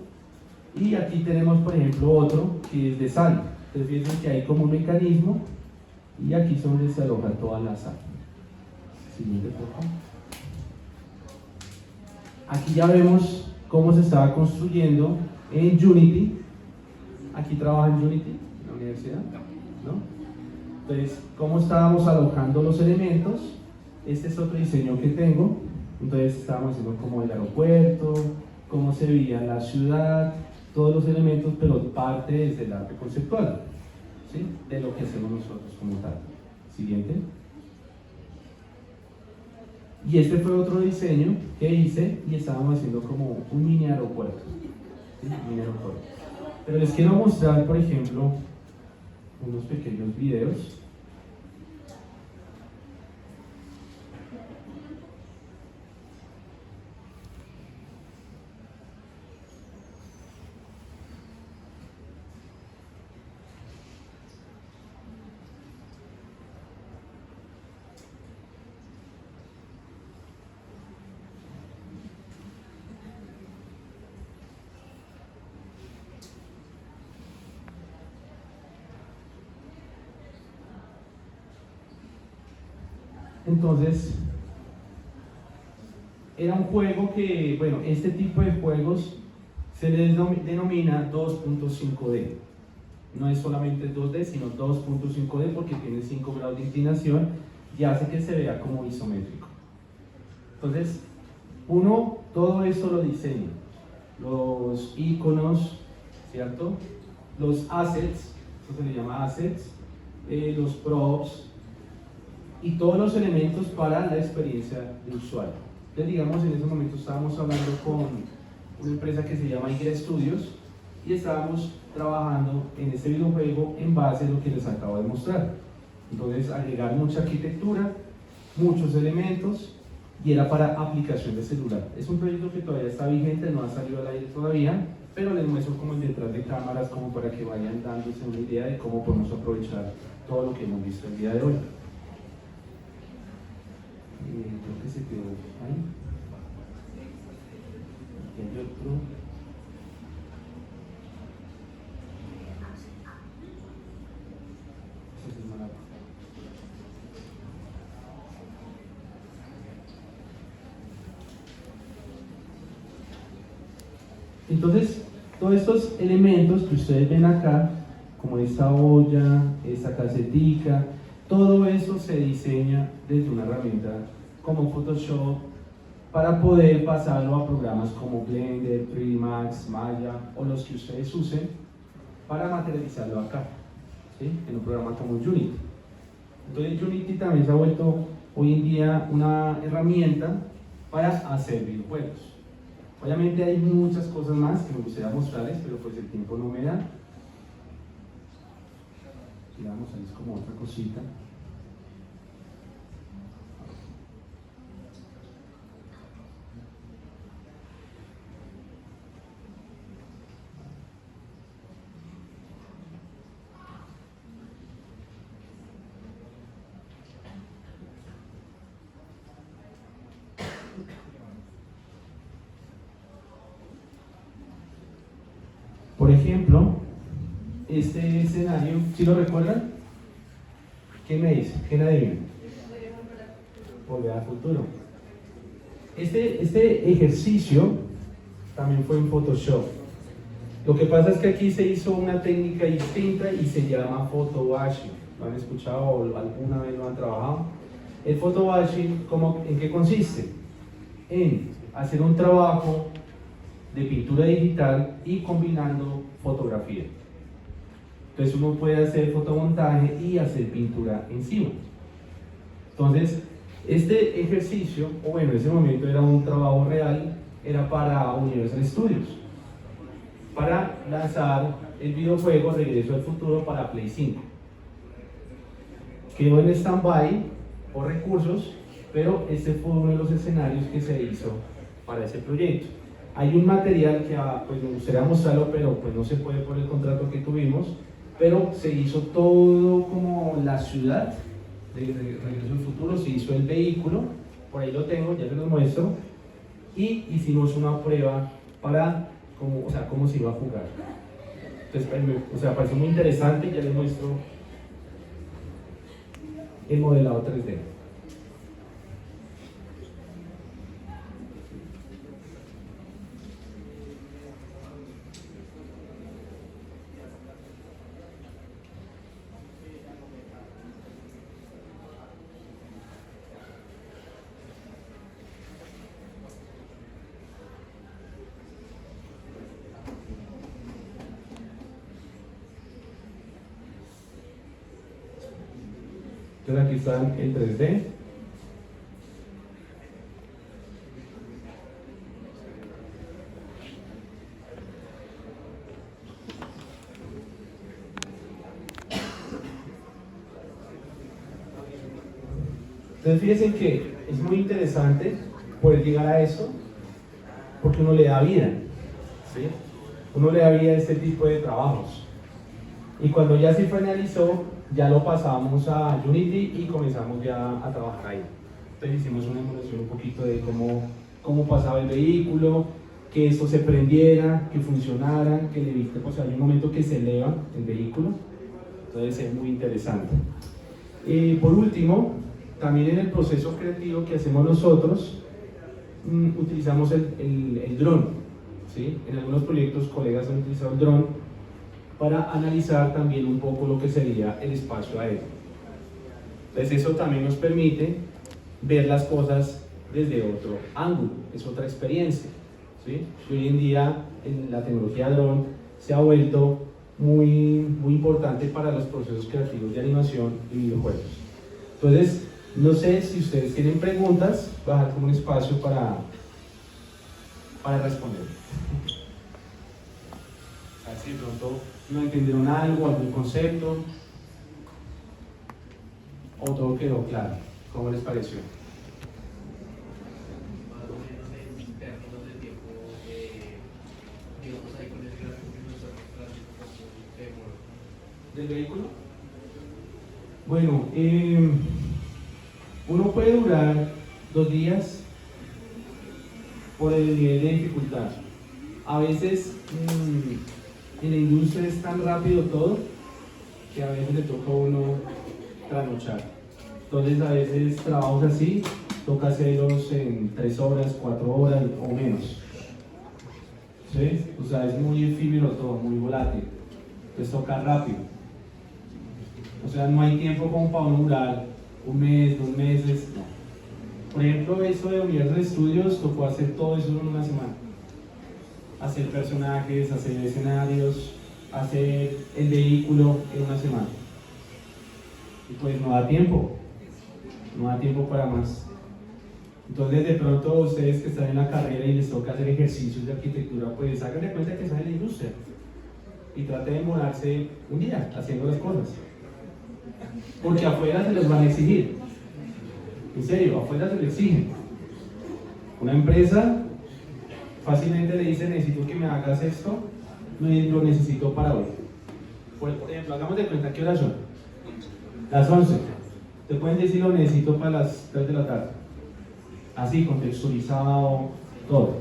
Y aquí tenemos, por ejemplo, otro que es de sal. Entonces fíjense que hay como un mecanismo, y aquí es donde se aloja toda la sal. Siguiente, por favor. Aquí ya vemos cómo se estaba construyendo en Unity. Aquí trabaja en Unity, en la universidad, ¿no? Entonces, cómo estábamos alojando los elementos. Este es otro diseño que tengo. Entonces, estábamos haciendo como el aeropuerto, cómo se veía la ciudad, todos los elementos, pero parte desde el arte conceptual, ¿sí? De lo que hacemos nosotros como tal. Siguiente. Y este fue otro diseño que hice y estábamos haciendo como un mini aeropuerto, ¿sí? Mini aeropuerto. Pero les quiero mostrar, por ejemplo, unos pequeños videos. Entonces, era un juego que, bueno, este tipo de juegos se les denomina 2.5D. no es solamente 2D, sino 2.5D porque tiene 5 grados de inclinación y hace que se vea como isométrico. Entonces, uno todo esto lo diseña, los iconos, ¿cierto? Los assets, eso se le llama assets, los props y todos los elementos para la experiencia de usuario. Entonces, digamos, en ese momento estábamos hablando con una empresa que se llama Igra Studios y estábamos trabajando en este videojuego en base a lo que les acabo de mostrar. Entonces, agregar mucha arquitectura, muchos elementos, y era para aplicación de celular. Es un proyecto que todavía está vigente, no ha salido al aire todavía, pero les muestro como el detrás de cámaras, como para que vayan dándose una idea de cómo podemos aprovechar todo lo que hemos visto el día de hoy. Creo que se quedó ahí. Aquí hay otro. Ese es mala. Entonces, todos estos elementos que ustedes ven acá, como esta olla, esta casetica, todo eso se diseña desde una herramienta como Photoshop para poder pasarlo a programas como Blender, 3D Max, Maya o los que ustedes usen para materializarlo acá, ¿sí? En un programa como Unity. Entonces Unity también se ha vuelto hoy en día una herramienta para hacer videojuegos. Obviamente hay muchas cosas más que me gustaría mostrarles, pero pues el tiempo no me da. Digamos, ahí es como otra cosita. Por ejemplo, este escenario, ¿sí lo recuerdan? ¿Qué me dice? ¿Qué me adivina? Volver al futuro. Este ejercicio también fue en Photoshop. Lo que pasa es que aquí se hizo una técnica distinta y se llama photowashing. ¿Lo han escuchado o alguna vez lo han trabajado? El photowashing, ¿en qué consiste? En hacer un trabajo de pintura digital y combinando fotografía. Entonces uno puede hacer fotomontaje y hacer pintura encima. Entonces, este ejercicio, o bueno, en ese momento era un trabajo real, era para Universal Studios, para lanzar el videojuego Regreso al Futuro para Play 5. Quedó en stand-by por recursos, pero este fue uno de los escenarios que se hizo para ese proyecto. Hay un material que pues me gustaría mostrarlo, pero pues no se puede por el contrato que tuvimos, pero se hizo todo como la ciudad de Regreso al Futuro, se hizo el vehículo, por ahí lo tengo, ya se los muestro, y hicimos una prueba para cómo se iba a jugar. Entonces, pareció muy interesante, ya les muestro el modelado 3D. Entonces aquí están en 3D. Entonces fíjense que es muy interesante poder llegar a eso porque uno le da vida, ¿sí? Uno le da vida a este tipo de trabajos. Y cuando ya se finalizó, ya lo pasamos a Unity y comenzamos ya a trabajar ahí. Entonces hicimos una emulación un poquito de cómo pasaba el vehículo, que esto se prendiera, que funcionara, que le viste, pues hay un momento que se eleva el vehículo. Entonces es muy interesante. Por último, también en el proceso creativo que hacemos nosotros, utilizamos el dron, ¿sí? En algunos proyectos colegas han utilizado el dron para analizar también un poco lo que sería el espacio aéreo. Entonces eso también nos permite ver las cosas desde otro ángulo, es otra experiencia, ¿sí? Hoy en día la tecnología drone se ha vuelto muy importante para los procesos creativos de animación y videojuegos. Entonces, no sé si ustedes tienen preguntas, voy a dejar como un espacio para responder. A ver si de pronto no entendieron algo, algún concepto, o todo quedó claro. ¿Cómo les pareció? Más o menos en términos de tiempo, digamos ahí con el gráfico que nos está mostrando, ¿cómo demora? ¿Del vehículo? Bueno, uno puede durar 2 días por el nivel de dificultad. A veces en la industria es tan rápido todo que a veces le toca a uno trasnochar. Entonces a veces trabajos así toca hacerlos en 3 horas, 4 horas o menos. ¿Sí? O sea, es muy efímero todo, muy volátil. Entonces toca rápido. O sea, no hay tiempo como para uno durar 1 mes, 2 meses. No. Por ejemplo, eso de Universal Studios tocó hacer todo eso en una semana. Hacer personajes, hacer escenarios, hacer el vehículo en una semana. Y pues no da tiempo para más. Entonces de pronto ustedes que están en la carrera y les toca hacer ejercicios de arquitectura, pues hagan de cuenta que están en la industria y traten de demorarse 1 día haciendo las cosas. Porque afuera se les van a exigir. En serio, afuera se les exigen. Una empresa fácilmente le dice, necesito que me hagas esto, lo necesito para hoy. Por ejemplo, hagamos de cuenta, ¿qué horas son? Las 11. Te pueden decir, lo necesito para las 3 de la tarde. Así, contextualizado, todo.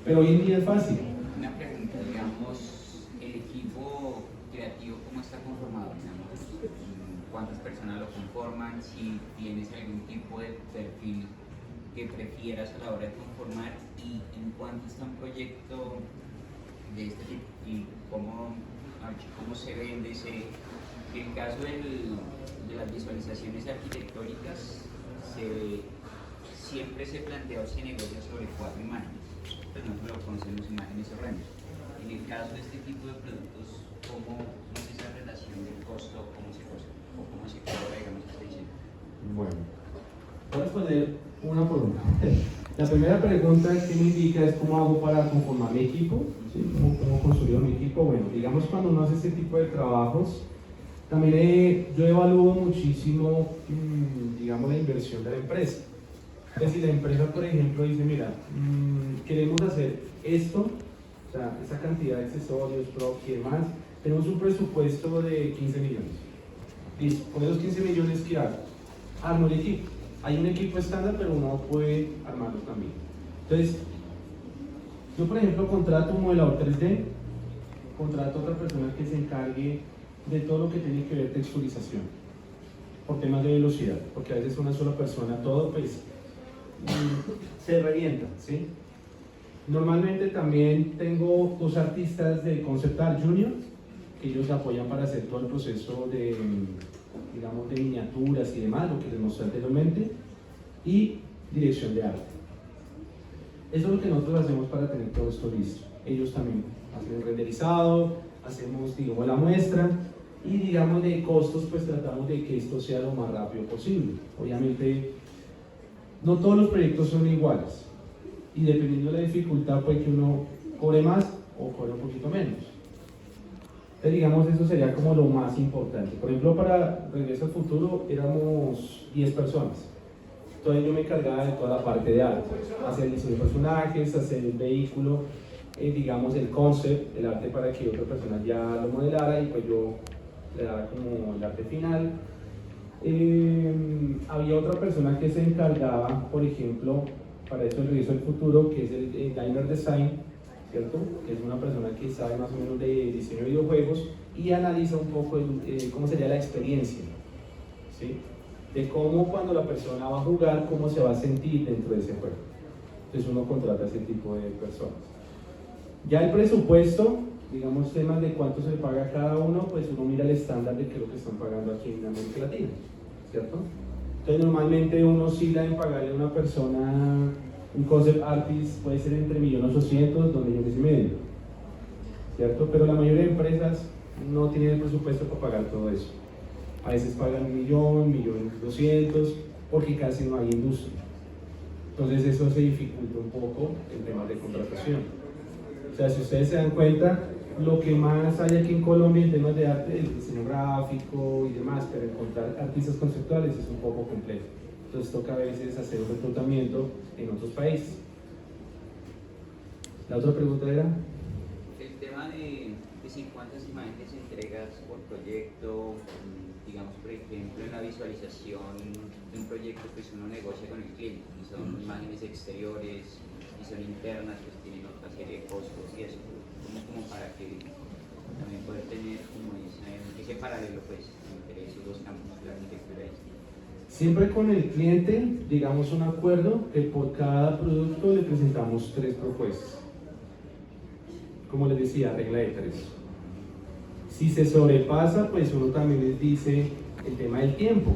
Pero hoy en día es fácil. Una pregunta, digamos, el equipo creativo, ¿cómo está conformado? Digamos, ¿cuántas personas lo conforman? Si tienes algún tipo de perfil que prefieras a la hora de conformar, y en cuánto está un proyecto de este tipo y cómo se vende en el caso de las visualizaciones arquitectónicas siempre se plantea o se negocia sobre 4 imágenes, pues nosotros lo conocemos imágenes o renders. En el caso de este tipo de productos, ¿cómo es esa relación del costo, cómo se cobra, digamos, esta edición? Bueno, voy a responder una por una. La primera pregunta que me indica es cómo hago para conformar mi equipo, ¿sí? ¿Cómo construyo mi equipo? Bueno, digamos cuando uno hace este tipo de trabajos, también yo evalúo muchísimo, digamos, la inversión de la empresa. Es decir, la empresa, por ejemplo, dice, mira, queremos hacer esto, o sea, esa cantidad de accesorios, props y demás, tenemos un presupuesto de 15 millones. Y con esos 15 millones, ¿qué hago? Armo el equipo. Hay un equipo estándar, pero uno puede armarlo también. Entonces, yo por ejemplo contrato un modelador 3D, contrato a otra persona que se encargue de todo lo que tiene que ver texturización, por temas de velocidad, porque a veces una sola persona todo pues se revienta, ¿sí? Normalmente también tengo 2 artistas de concept art junior, que ellos apoyan para hacer todo el proceso de, digamos, de miniaturas y demás, lo que les mostré anteriormente, y dirección de arte. Eso es lo que nosotros hacemos para tener todo esto listo. Ellos también hacen el renderizado, hacemos, digamos, la muestra, y digamos de costos, pues tratamos de que esto sea lo más rápido posible. Obviamente, no todos los proyectos son iguales, y dependiendo de la dificultad, puede que uno cobre más o cobre un poquito menos. Entonces, digamos, eso sería como lo más importante. Por ejemplo, para Regreso al Futuro éramos 10 personas. Entonces yo me encargaba de toda la parte de arte, hacer el diseño de personajes, hacer el vehículo, digamos el concept, el arte para que otra persona ya lo modelara y pues yo le daba como el arte final. Había otra persona que se encargaba, por ejemplo, para esto el Regreso al Futuro, que es el Diner Design, ¿cierto? Que es una persona que sabe más o menos de diseño de videojuegos y analiza un poco cómo sería la experiencia, ¿sí? De cómo cuando la persona va a jugar, cómo se va a sentir dentro de ese juego. Entonces uno contrata a ese tipo de personas. Ya el presupuesto digamos, temas de cuánto se le paga a cada uno, pues uno mira el estándar de qué es lo que están pagando aquí en América Latina, ¿cierto? Entonces normalmente uno oscila en pagarle a una persona un concept artist, puede ser entre 1.800.000, 2,5 millones, ¿cierto? Pero la mayoría de empresas no tienen el presupuesto para pagar todo eso. A veces pagan 1.000.000, 1.200.000, porque casi no hay industria. Entonces eso se dificulta un poco en temas de contratación. O sea, si ustedes se dan cuenta, lo que más hay aquí en Colombia en temas de arte es el diseño gráfico y demás, pero encontrar artistas conceptuales es un poco complejo. Entonces toca a veces hacer un reclutamiento en otros países. La otra pregunta era... El tema de si cuántas imágenes entregas por proyecto, digamos por ejemplo en la visualización de un proyecto, pues uno negocia con el cliente y son imágenes exteriores y son internas, pues tienen otra serie de costos y eso, como para que también poder tener como ese paralelo pues entre esos dos campos, la arquitectura y esto. Siempre con el cliente, digamos un acuerdo que por cada producto le presentamos 3 propuestas. Como les decía, regla de 3. Si se sobrepasa, pues uno también les dice el tema del tiempo,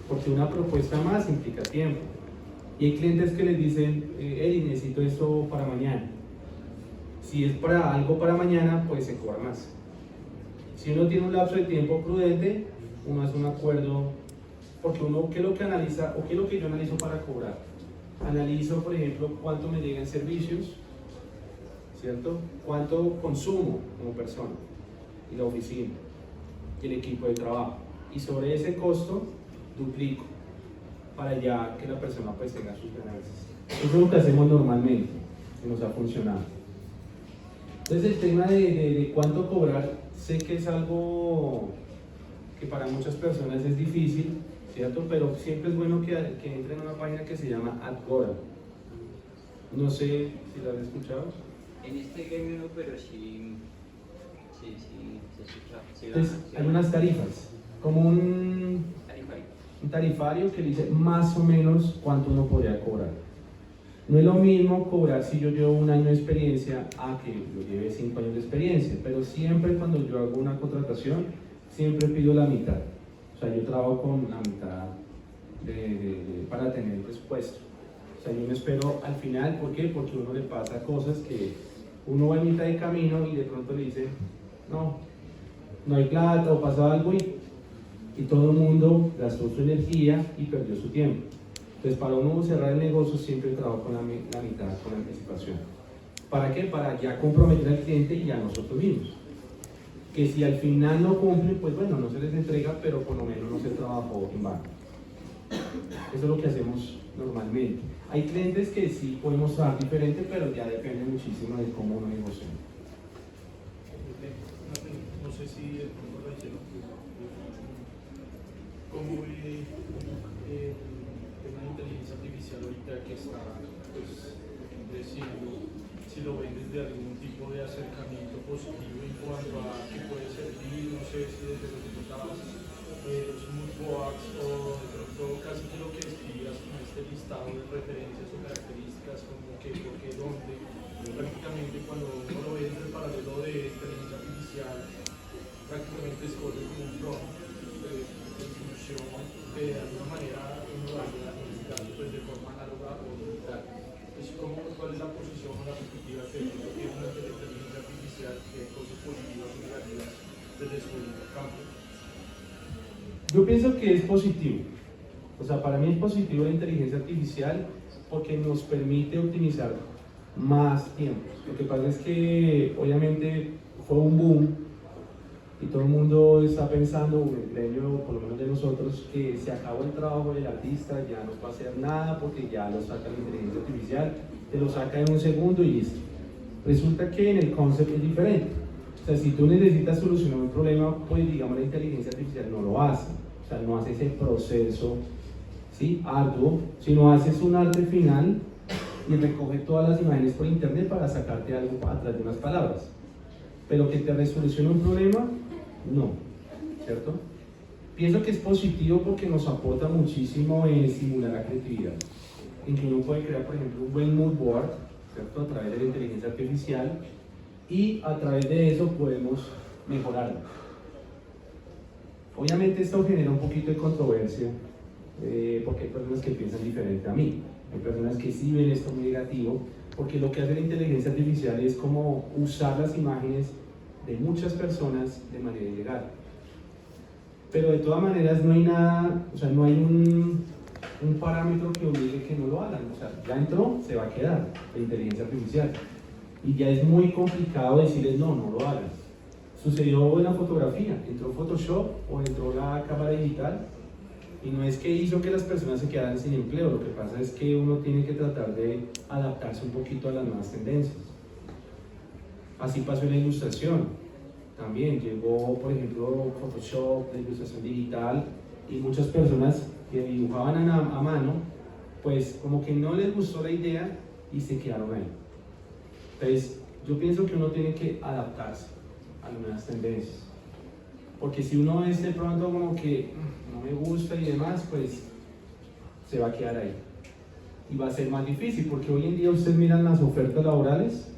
porque una propuesta más implica tiempo. Y hay clientes que les dicen, Eli, necesito esto para mañana. Si es para algo para mañana, pues se cobra más. Si uno tiene un lapso de tiempo prudente, uno hace un acuerdo, porque uno, ¿qué es lo que analiza, o qué es lo que yo analizo para cobrar? Analizo, por ejemplo, cuánto me llegan servicios, ¿cierto? Cuánto consumo como persona, y la oficina, y el equipo de trabajo. Y sobre ese costo, duplico, para ya que la persona pues tenga sus ganancias. Eso es lo que hacemos normalmente, y nos ha funcionado. Entonces el tema de cuánto cobrar, sé que es algo que para muchas personas es difícil, ¿cierto? Pero siempre es bueno que entren a una página que se llama Adgora. No sé si la has escuchado. En este gremio no, pero sí se escucha. Sí, Entonces hay unas tarifas, como un tarifario que dice más o menos cuánto uno podría cobrar. No es lo mismo cobrar si yo llevo 1 año de experiencia a que yo lleve 5 años de experiencia, pero siempre cuando yo hago una contratación, siempre pido la mitad. O sea, yo trabajo con la mitad para tener el presupuesto. O sea, yo me espero al final, ¿por qué? Porque uno le pasa cosas que uno va a mitad de camino y de pronto le dice, no hay plata o pasa algo y todo el mundo gastó su energía y perdió su tiempo. Entonces, para uno cerrar el negocio siempre trabajo con la mitad, con la anticipación. ¿Para qué? Para ya comprometer al cliente y a nosotros mismos. Que si al final no cumplen, pues bueno, no se les entrega, pero por lo menos no se trabajó en vano. Eso es lo que hacemos normalmente. Hay clientes que sí podemos trabajar diferente, pero ya depende muchísimo de cómo uno negocia. No sé si el punto lo hicieron. ¿Cómo ve el tema de inteligencia artificial ahorita que está creciendo? Si lo ven desde algún tipo de acercamiento positivo en cuanto a qué puede servir, no sé si desde lo que tocabas, los moodboards o de pronto casi que lo que escribías con este listado de referencias o características como que, por qué, dónde, prácticamente cuando uno lo ve desde el paralelo de inteligencia artificial, prácticamente escoge como un prompt de instrucción que de alguna manera uno lo haría pues, de forma análoga o digital. Entonces, ¿cuál es la posición o la perspectiva que tiene una inteligencia artificial, qué cosas positivas o negativas desde su campo? Yo pienso que es positivo. O sea, para mí es positivo la inteligencia artificial porque nos permite optimizar más tiempo. Lo que pasa es que obviamente fue un boom y todo el mundo está pensando, el gremio, por lo menos de nosotros, que se acabó el trabajo del artista, ya no va a hacer nada porque ya lo saca la inteligencia artificial, te lo saca en un segundo y listo. Resulta que en el concepto es diferente. O sea, si tú necesitas solucionar un problema, pues digamos la inteligencia artificial no lo hace. O sea, no hace ese proceso, ¿sí?, arduo, sino haces un arte final y recoge todas las imágenes por internet para sacarte algo atrás de unas palabras. Pero que te resolucione un problema, no, ¿cierto? Pienso que es positivo porque nos aporta muchísimo en estimular la creatividad. En que uno puede crear, por ejemplo, un buen mood board, ¿cierto?, a través de la inteligencia artificial, y a través de eso podemos mejorarlo. Obviamente esto genera un poquito de controversia porque hay personas que piensan diferente a mí, hay personas que sí ven esto muy negativo, porque lo que hace la inteligencia artificial es como usar las imágenes de muchas personas de manera ilegal. Pero de todas maneras no hay nada, o sea, no hay un parámetro que obligue que no lo hagan. O sea, ya entró, se va a quedar la inteligencia artificial. Y ya es muy complicado decirles no, no lo hagan. Sucedió en la fotografía, entró Photoshop o entró la cámara digital y no es que hizo que las personas se quedaran sin empleo, lo que pasa es que uno tiene que tratar de adaptarse un poquito a las nuevas tendencias. Así pasó en la ilustración, también llegó por ejemplo Photoshop, la ilustración digital, y muchas personas que dibujaban a mano, pues como que no les gustó la idea y se quedaron ahí. Entonces yo pienso que uno tiene que adaptarse a las nuevas tendencias, porque si uno es de pronto como que no me gusta y demás, pues se va a quedar ahí y va a ser más difícil, porque hoy en día ustedes miran las ofertas laborales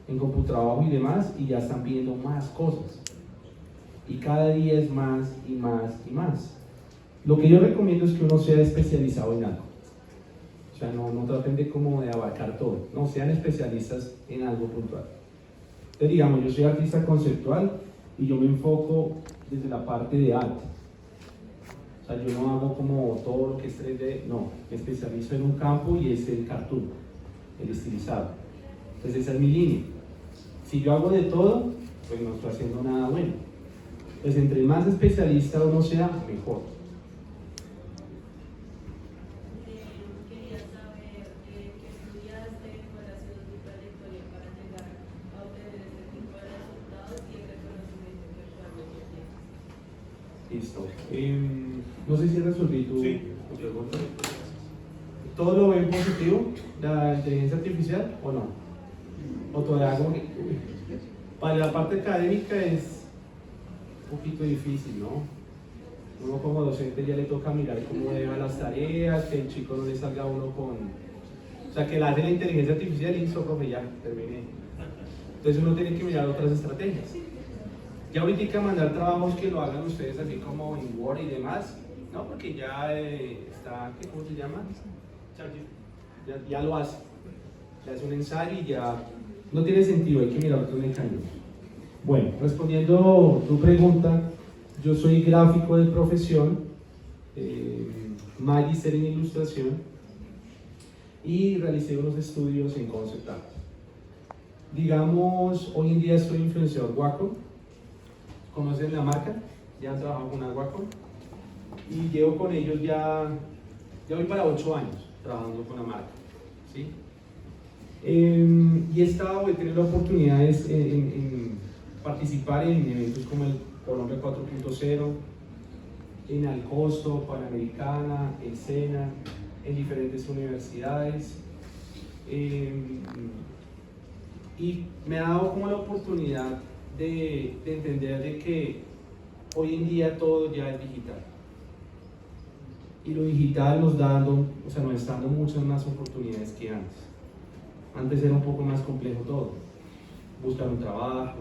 en CompuTrabajo y demás y ya están pidiendo más cosas y cada día es más y más y más. Lo que yo recomiendo es que uno sea especializado en algo, o sea, no traten de como de abarcar todo, no, sean especialistas en algo puntual. Entonces, digamos, yo soy artista conceptual y yo me enfoco desde la parte de arte. O sea, yo no hago como todo lo que es 3D, no, me especializo en un campo y es el cartoon, el estilizado. Entonces esa es mi línea. Si yo hago de todo, pues no estoy haciendo nada bueno. Entonces entre más especialista uno sea, mejor. Quería saber qué estudiaste, cuál ha sido tu trayectoria para llegar a obtener este tipo de resultados y el reconocimiento que actualmente tienes. Listo. No sé si resolví tu pregunta. ¿Todo lo ven positivo, la inteligencia artificial, o no? ¿O todavía como que para la parte académica es un poquito difícil, ¿no? Uno como docente ya le toca mirar cómo lleva las tareas, que el chico no le salga a uno con... O sea, que la hace la inteligencia artificial y listo, profe, ya, terminé. Entonces uno tiene que mirar otras estrategias. Ya ahorita mandar trabajos que lo hagan ustedes así como en Word y demás, ¿no? Porque ya está, ¿cómo se llama? Ya lo hace. Ya es un ensayo y ya no tiene sentido, hay que mirar otros mecanismos. Bueno, respondiendo tu pregunta, yo soy gráfico de profesión, magíster en ilustración y realicé unos estudios en concept art. Digamos, hoy en día soy influenciador Wacom. ¿Conocen la marca? Ya han trabajado con una Wacom y llevo con ellos ya voy para 8 años trabajando con la marca, ¿sí? Y he tenido la oportunidad en participar en eventos como el Colombia 4.0, en Alcosto, Panamericana, en SENA, en diferentes universidades, y me ha dado como la oportunidad de entender de que hoy en día todo ya es digital y lo digital nos está dando muchas más oportunidades que antes. Antes era un poco más complejo todo, buscar un trabajo,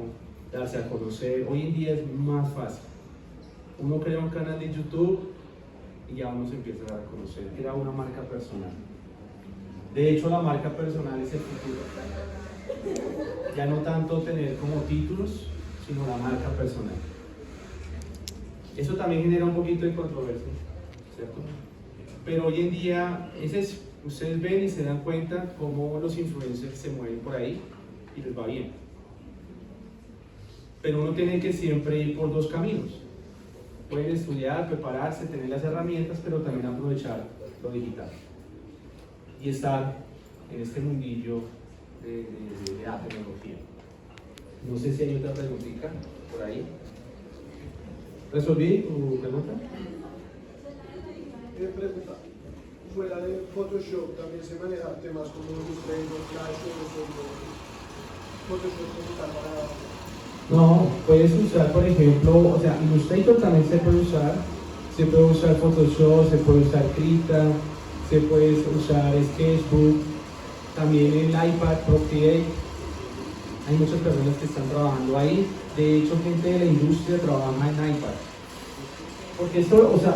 darse a conocer. Hoy en día es más fácil. Uno crea un canal de YouTube y ya uno se empieza a dar a conocer. Crea una marca personal. De hecho, la marca personal es el futuro. Ya no tanto tener como títulos, sino la marca personal. Eso también genera un poquito de controversia, ¿cierto? Pero hoy en día, ustedes ven y se dan cuenta cómo los influencers se mueven por ahí y les va bien. Pero uno tiene que siempre ir por dos caminos. Pueden estudiar, prepararse, tener las herramientas, pero también aprovechar lo digital. Y estar en este mundillo de la tecnología. No sé si hay otra preguntita por ahí. ¿Resolví tu pregunta? Pregunta, fuera de Photoshop también se manejan temas como Illustrator, Flash, Photoshop como tal para... No, puedes usar, por ejemplo, o sea, Illustrator también se puede usar Photoshop, se puede usar Krita, se puede usar Sketchbook, también el iPad Procreate, Hay muchas personas que están trabajando ahí. De hecho, gente de la industria trabaja en iPad. Porque esto, o sea,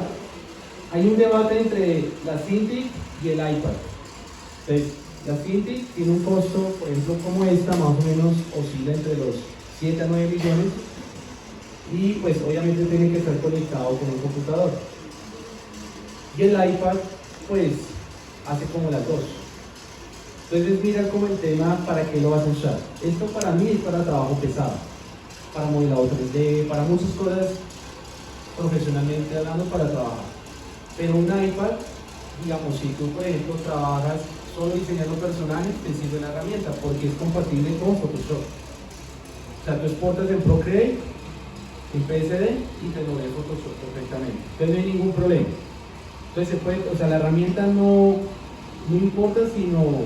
hay un debate entre la Cintiq y el iPad. Entonces, la Cintiq tiene un costo, por ejemplo, como esta, más o menos oscila entre los 7 a 9 millones. Y pues obviamente tiene que estar conectado con un computador. Y el iPad, pues, hace como las dos. Entonces mira como el tema para qué lo vas a usar. Esto para mí es para trabajo pesado, para modelado 3D, para muchas cosas profesionalmente hablando para trabajar. Pero un iPad, digamos, si tú por ejemplo trabajas solo diseñando personajes, te sirve la herramienta porque es compatible con Photoshop. O sea, tú exportas en Procreate, en PSD y te lo ves Photoshop perfectamente. Entonces no hay ningún problema. Entonces se puede, o sea, la herramienta no importa, sino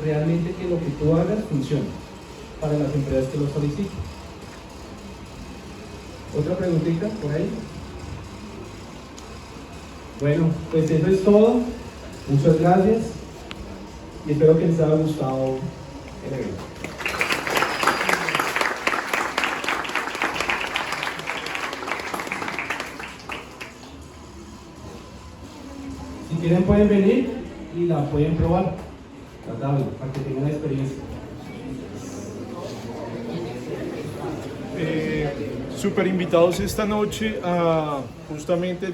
realmente que lo que tú hagas funcione para las empresas que lo soliciten. ¿Otra preguntita por ahí? Bueno, pues eso es todo. Muchas gracias y espero que les haya gustado el evento. Si quieren pueden venir y la pueden probar, la tabla, para que tengan la experiencia. Súper invitados esta noche a justamente